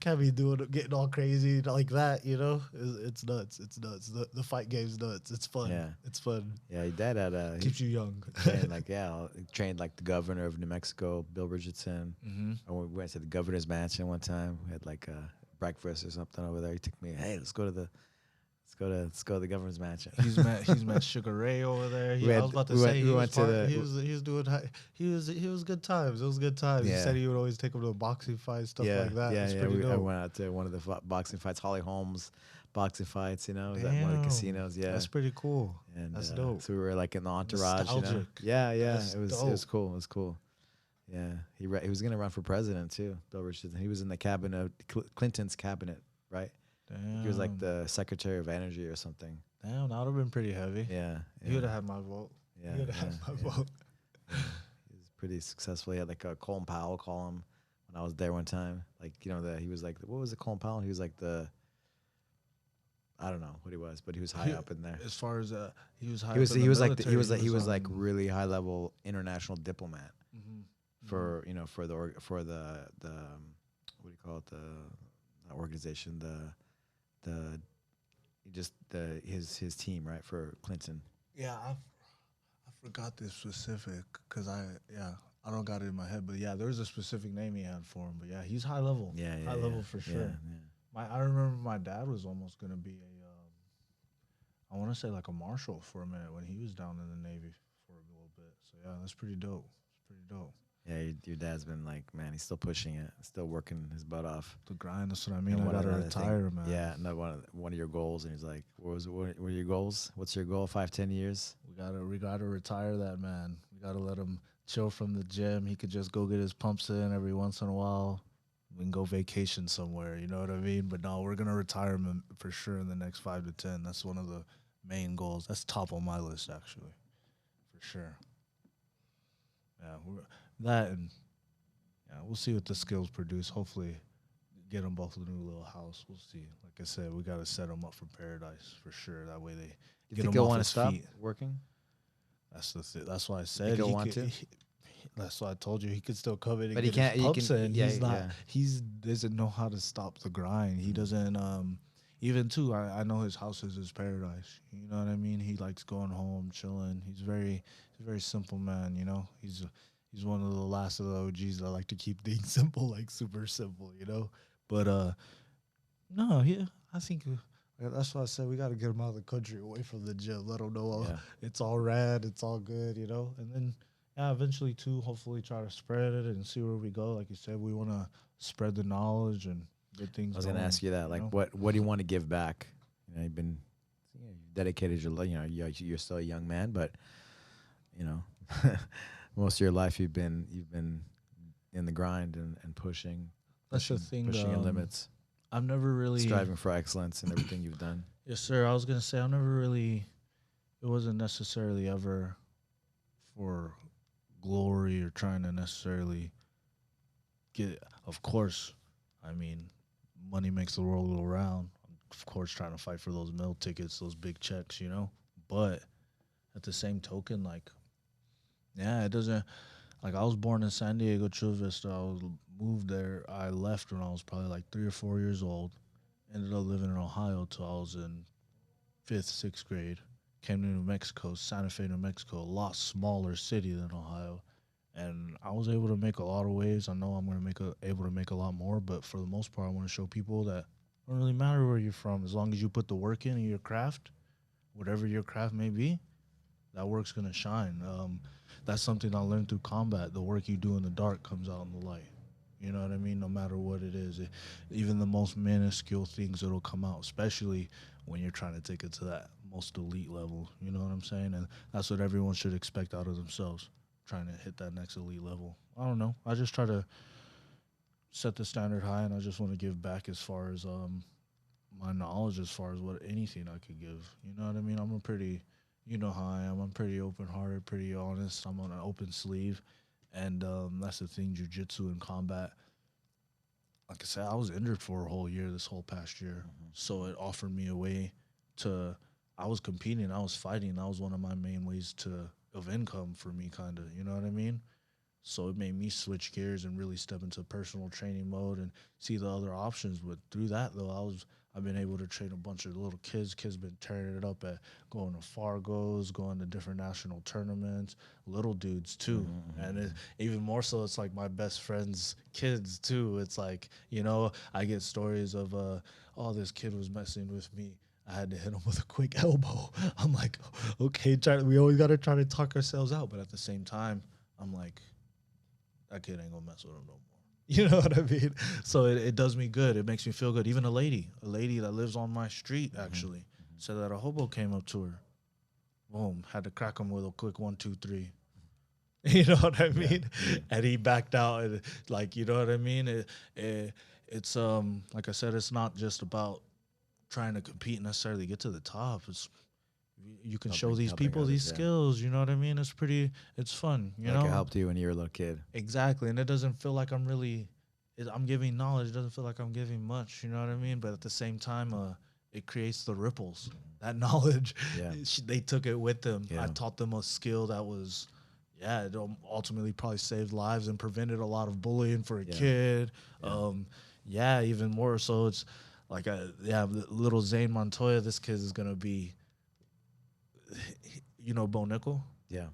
Speaker 2: can't be getting all crazy like that, you know. It's nuts. It's nuts. The fight game's nuts. It's fun.
Speaker 1: Yeah,
Speaker 2: it's fun.
Speaker 1: Yeah, your dad had
Speaker 2: keeps you young.
Speaker 1: Trained like the governor of New Mexico, Bill Richardson. And we went to the governor's mansion one time. We had like a breakfast or something over there. He took me, hey, let's go to the governor's mansion.
Speaker 2: He's met Sugar Ray over there. I was about to say he was good times. It was good times.
Speaker 1: Yeah.
Speaker 2: He said he would always take him to boxing fights, stuff like that.
Speaker 1: I went out to one of the boxing fights, Holly Holmes boxing fights. You know, at one of the casinos. Yeah,
Speaker 2: that's pretty cool.
Speaker 1: And
Speaker 2: that's dope.
Speaker 1: So we were like in the entourage.
Speaker 2: Nostalgic.
Speaker 1: You know? Yeah.
Speaker 2: That's
Speaker 1: It was cool. It was cool. Yeah, he was gonna run for president too, Bill Richardson. He was in the cabinet, Clinton's cabinet, right?
Speaker 2: Damn.
Speaker 1: He was like the Secretary of Energy or something.
Speaker 2: Damn, that would have been pretty heavy.
Speaker 1: Yeah.
Speaker 2: He would have had my vote.
Speaker 1: Yeah.
Speaker 2: He would have had my vote.
Speaker 1: Yeah. He was pretty successful. He had like a Colin Powell call him when I was there one time. Like, you know, he was like, what was it, Colin Powell? He was like I don't know what he was, but he was high up in there.
Speaker 2: As far as he was high.
Speaker 1: He was like really high level international diplomat for you know for the what do you call it, the organization, his team, right, for Clinton.
Speaker 2: Yeah, I forgot this specific because I don't got it in my head, but yeah, there was a specific name he had for him. But yeah, he's high level. High level for sure. I remember my dad was almost gonna be I want to say like a marshal for a minute when he was down in the Navy for a little bit. So yeah, that's pretty dope. It's pretty dope.
Speaker 1: Yeah, your dad's been like, man, he's still pushing it, still working his butt off.
Speaker 2: The grind, that's what I mean. I gotta retire, man.
Speaker 1: Yeah, no, one of your goals, and he's like, what are your goals? What's your goal? 5-10 years?
Speaker 2: We gotta retire that man. We gotta let him chill from the gym. He could just go get his pumps in every once in a while. We can go vacation somewhere, you know what I mean? But no, we're gonna retire him for sure in the next 5 to 10. That's one of the main goals. That's top on my list, actually, for sure. Yeah, we'll see what the skills produce. Hopefully, get them both a new little house. We'll see. Like I said, we got to set them up for paradise for sure. That way they get them off his feet.
Speaker 1: Working?
Speaker 2: That's the thing. That's why I said
Speaker 1: he want to.
Speaker 2: That's why I told you he could still come in and
Speaker 1: but
Speaker 2: get
Speaker 1: he can't.
Speaker 2: his pumps in.
Speaker 1: Yeah,
Speaker 2: he's not. He doesn't know how to stop the grind. He doesn't. Even too, I know his house is his paradise. You know what I mean? He likes going home, chilling. He's a very simple man. You know, he's one of the last of the OGs that like to keep things simple, like super simple. You know, but no, I think that's why I said we got to get him out of the country, away from the gym. Let him know it's all rad, it's all good. You know, and then eventually too, hopefully try to spread it and see where we go. Like you said, we want to spread the knowledge and good things.
Speaker 1: I was gonna ask you that. Like, what do you want to give back? You know, you've dedicated you're still a young man, but you know, most of your life you've been in the grind and pushing.
Speaker 2: That's the thing.
Speaker 1: Pushing your limits.
Speaker 2: I've never really
Speaker 1: striving for excellence in everything you've done.
Speaker 2: Yes, sir. I was gonna say I've never really. It wasn't necessarily ever for glory or trying to necessarily get. Of course, I mean, money makes the world go round. Of course, trying to fight for those meal tickets, those big checks, you know. But at the same token, like, yeah, it doesn't. Like, I was born in San Diego, Chula Vista. Moved there. I left when I was probably like 3 or 4 years old. Ended up living in Ohio till I was in 5th, 6th grade. Came to New Mexico, Santa Fe, New Mexico, a lot smaller city than Ohio, and I was able to make a lot of waves. I know I'm gonna able to make a lot more, but for the most part, I want to show people that it don't really matter where you're from, as long as you put the work in your craft, whatever your craft may be, that work's gonna shine. That's something I learned through combat. The work you do in the dark comes out in the light. You know what I mean? No matter what it is, even the most minuscule things, it'll come out, especially when you're trying to take it to that most elite level. You know what I'm saying? And that's what everyone should expect out of themselves, trying to hit that next elite level. I don't know. I just try to set the standard high, and I just want to give back as far as my knowledge, as far as what anything I could give. You know what I mean? I'm a pretty, you know how I am. I'm pretty open hearted, pretty honest. I'm on an open sleeve, and that's the thing. Jiu-jitsu and combat. Like I said, I was injured for a whole year this whole past year, so it offered me a way to. I was competing, I was fighting. That was one of my main ways to of income for me, kind of. You know what I mean? So it made me switch gears and really step into personal training mode and see the other options. But through that, though, I've been able to train a bunch of little kids. Kids been tearing it up at going to Fargo's, going to different national tournaments. Little dudes too, and even more so, it's like my best friends' kids too. It's like, you know, I get stories of oh, this kid was messing with me. I had to hit him with a quick elbow. I'm like, okay, we always got to try to talk ourselves out, but at the same time, I'm like, that kid ain't gonna mess with him no more. You know what I mean? So it does me good. It makes me feel good. Even a lady that lives on my street actually said that a hobo came up to her. Boom, had to crack him with a quick 1, 2, 3. You know what I mean? Yeah. And he backed out. And like, you know what I mean? It's like I said, it's not just about trying to compete and necessarily get to the top. It's you can show these people these skills. You know what I mean? It's fun. You know,
Speaker 1: it helped you when you were a little kid.
Speaker 2: Exactly, and it doesn't feel like I'm giving knowledge. It doesn't feel like I'm giving much. You know what I mean? But at the same time, it creates the ripples. That knowledge, they took it with them. Yeah. I taught them a skill that was, it ultimately probably saved lives and prevented a lot of bullying for a kid. Even more so. It's like little Zane Montoya. This kid is gonna be. You know Bo Nickel?
Speaker 1: Yeah.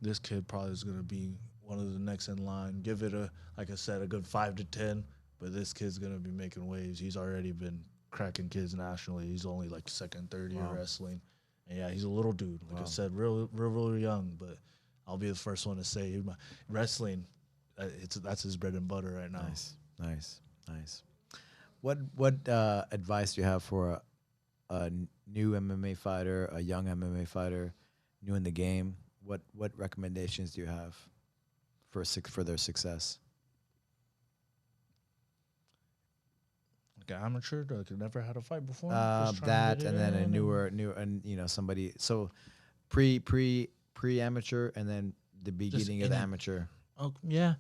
Speaker 2: This kid probably is going to be one of the next in line. Give it like I said, a good 5 to 10. But this kid's going to be making waves. He's already been cracking kids nationally. He's only like second, third year wrestling. And he's a little dude. Like I said, real young. But I'll be the first one to say wrestling, that's his bread and butter right now.
Speaker 1: Nice. What advice do you have for a new MMA fighter, a young MMA fighter, new in the game? What recommendations do you have for their success?
Speaker 2: Like an amateur that never had a fight before.
Speaker 1: That and then a new somebody. So pre amateur and then the beginning of the amateur.
Speaker 2: Oh yeah,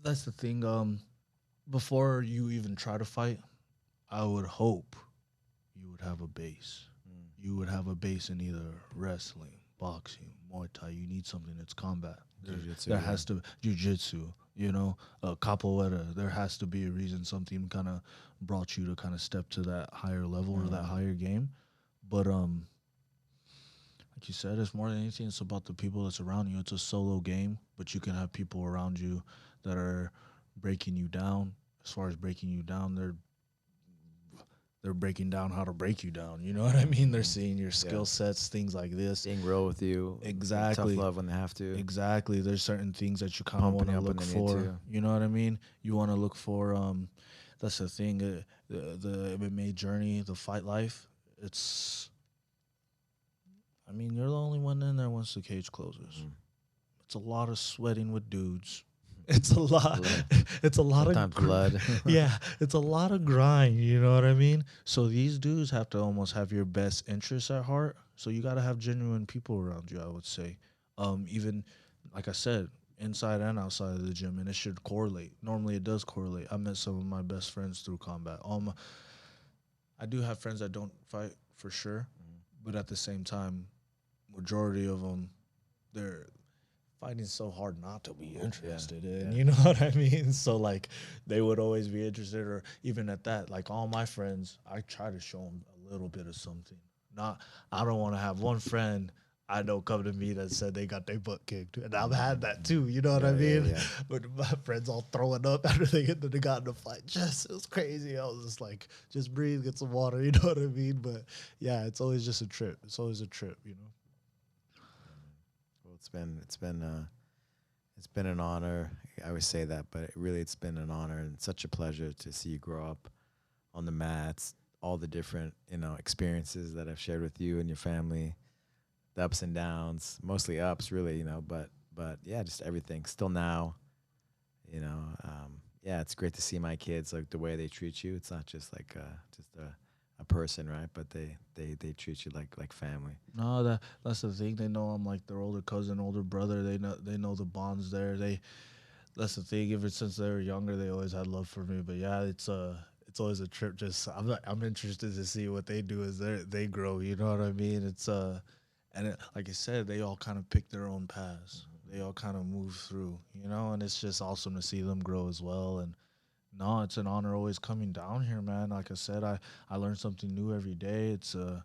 Speaker 2: that's the thing. Before you even try to fight, I would hope you would have a base. You would have a base in either wrestling, boxing, Muay Thai. You need something that's combat. There has to Jiu-Jitsu, capoeira. There has to be a reason something kind of brought you to kind of step to that higher level or that higher game. But like you said, it's more than anything. It's about the people that's around you. It's a solo game, but you can have people around you that are breaking you down. As far as breaking you down, they're breaking down how to break you down. You know what I mean? They're seeing your skill sets, things like this.
Speaker 1: Being real with you.
Speaker 2: Exactly.
Speaker 1: Tough love when they have to.
Speaker 2: Exactly. There's certain things that you kind of want to look for. You know what I mean? You want to look for, that's the thing, the MMA journey, the fight life. You're the only one in there once the cage closes. It's a lot of sweating with dudes. It's a lot. It's a lot
Speaker 1: sometimes of blood.
Speaker 2: It's a lot of grind. You know what I mean? So these dudes have to almost have your best interests at heart. So you got to have genuine people around you, I would say. Even like I said, inside and outside of the gym, and it should correlate. Normally, it does correlate. I met some of my best friends through combat. I do have friends that don't fight for sure, but at the same time, majority of them, they're fighting so hard not to be interested in, you know what I mean? So, like, they would always be interested, or even at that, like, all my friends, I try to show them a little bit of something. Not, I don't want to have one friend I know come to me that said they got their butt kicked, and I've had that too. You know what I
Speaker 1: Yeah, yeah,
Speaker 2: mean?
Speaker 1: yeah.
Speaker 2: When my friends all throwing up after they got in a fight, just it was crazy. I was just like, just breathe, get some water. You know what I mean? But yeah, it's always just a trip. It's always a trip. You know.
Speaker 1: Well, it's been an honor. I always say that, but really, it's been an honor and such a pleasure to see you grow up on the mats. All the different experiences that I've shared with you and your family, the ups and downs, mostly ups, really. But yeah, just everything. Still now, yeah, it's great to see my kids like the way they treat you. It's not just like just a person, right? But they treat you like family.
Speaker 2: No, that's the thing. They know I'm like their older cousin, older brother. They know the bonds there. That's the thing. Ever since they were younger, they always had love for me. But yeah, it's always a trip. Just I'm interested to see what they do as they grow. You know what I mean? Like I said, they all kind of pick their own paths. They all kind of move through. And it's just awesome to see them grow as well. And no, it's an honor always coming down here, man. Like I said, I learn something new every day. It's a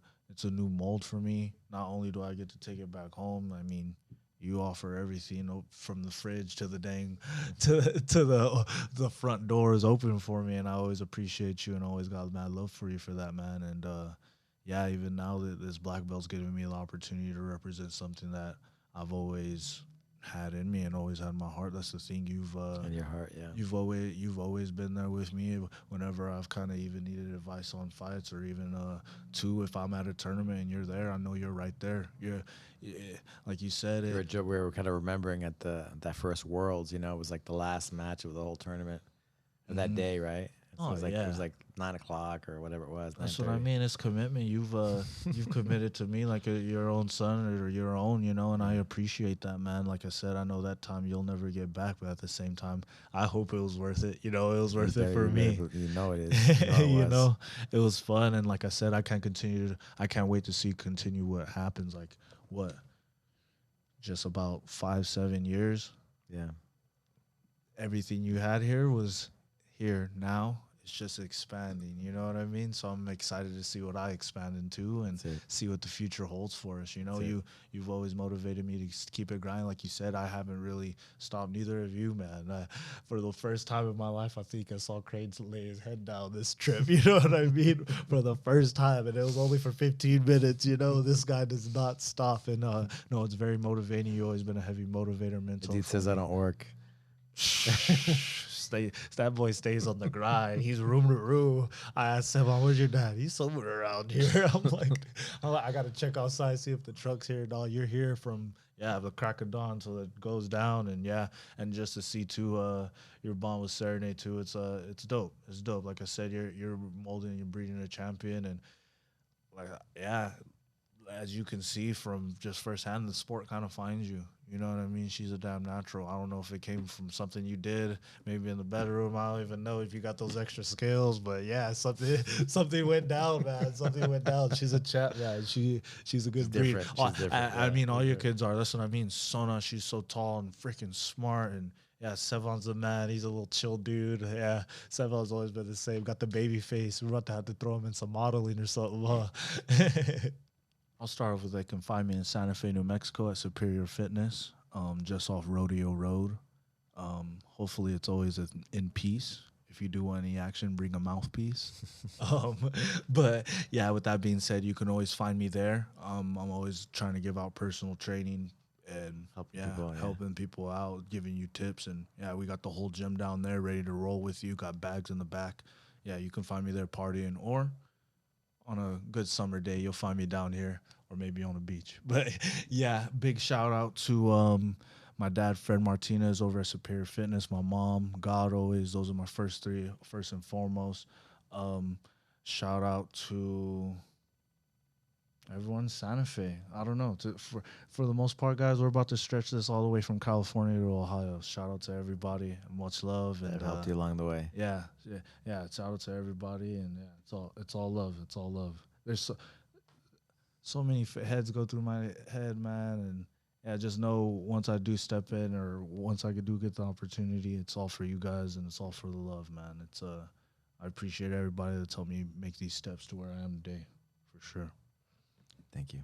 Speaker 2: new mold for me. Not only do I get to take it back home, I mean, you offer everything from the fridge to the dang to the front door is open for me, and I always appreciate you and always got mad love for you for that, man. And yeah, even now that this black belt's giving me the opportunity to represent something that I've always had in me and always had in my heart. That's the thing.
Speaker 1: In your heart, yeah.
Speaker 2: You've always been there with me whenever I've kind of even needed advice on fights or even two, if I'm at a tournament and you're there, I know you're right there. Yeah, like you said it.
Speaker 1: We were kind of remembering at that first Worlds. It was like the last match of the whole tournament, or that
Speaker 2: Mhm.
Speaker 1: day, right? So
Speaker 2: Oh
Speaker 1: it
Speaker 2: yeah,
Speaker 1: was like 9 o'clock or whatever it was.
Speaker 2: that's what I
Speaker 1: 9:30.
Speaker 2: mean. It's commitment. You've committed to me like your own son or your own, and I appreciate that, man. Like I said, I know that time you'll never get back, but at the same time, I hope it was worth it. It was worth it for me.
Speaker 1: You know it is. You know it
Speaker 2: you
Speaker 1: was.
Speaker 2: know, it was fun, and like I said, I can't wait to see continue what happens. Like what, just about 5 7 years.
Speaker 1: Yeah.
Speaker 2: Everything you had here was here now. It's just expanding, you know what I mean? So I'm excited to see what I expand into and
Speaker 1: That's it.
Speaker 2: see what the future holds for us.
Speaker 1: That's it.
Speaker 2: You've always motivated me to keep it grinding. Like you said, I haven't really stopped. Neither of you, man. For the first time in my life, I think I saw Cranes lay his head down this trip. You know what I mean? For the first time, and it was only for 15 minutes. This guy does not stop, and no, it's very motivating. You've always been a heavy motivator,
Speaker 1: The
Speaker 2: mentor.
Speaker 1: dude
Speaker 2: for
Speaker 1: says
Speaker 2: me.
Speaker 1: I don't work.
Speaker 2: That boy stays on the grind. He's room to room. I asked him, "Where's your dad?" He's somewhere around here. I gotta check outside, see if the truck's here. Dog, you're here from the crack of dawn till it goes down, and and just to see too, your bond with Serenade too. It's dope. It's dope. Like I said, you're molding, you're breeding a champion, and like as you can see from just firsthand, the sport kind of finds you. You know what I mean? She's a damn natural. I don't know if it came from something you did, maybe in the bedroom. I don't even know if you got those extra skills, but yeah, something went down, man. Something went down. She's a chat, man. She's a good breed.
Speaker 1: Different.
Speaker 2: Oh,
Speaker 1: She's different.
Speaker 2: I
Speaker 1: Yeah,
Speaker 2: mean, all your
Speaker 1: different.
Speaker 2: kids are. That's what I mean. Sona, she's so tall and freaking smart, and yeah, Sevon's the man. He's a little chill dude. Yeah, Sevon's always been the same. Got the baby face. We're about to have to throw him in some modeling or something. Huh? I'll start off with they can find me in Santa Fe, New Mexico at Superior Fitness, just off Rodeo Road. Hopefully, it's always in peace. If you do want any action, bring a mouthpiece. But yeah, with that being said, you can always find me there. I'm always trying to give out personal training and helping people out, giving you tips. And yeah, we got the whole gym down there ready to roll with you. Got bags in the back. Yeah, you can find me there partying or on a good summer day, you'll find me down here or maybe on the beach. But yeah, big shout out to my dad, Fred Martinez, over at Superior Fitness. My mom, God always. Those are my first three, first and foremost. Um, Shout out to everyone in Santa Fe. I don't know. For the most part, guys, we're about to stretch this all the way from California to Ohio. Shout out to everybody and much love.
Speaker 1: That
Speaker 2: And
Speaker 1: helped you along the way.
Speaker 2: yeah. Shout out to everybody, and yeah, it's all love. It's all love. There's so many heads go through my head, man, and yeah, just know once I do step in or once I do get the opportunity, it's all for you guys and it's all for the love, man. I appreciate everybody that's helped me make these steps to where I am today, for sure.
Speaker 1: Thank you.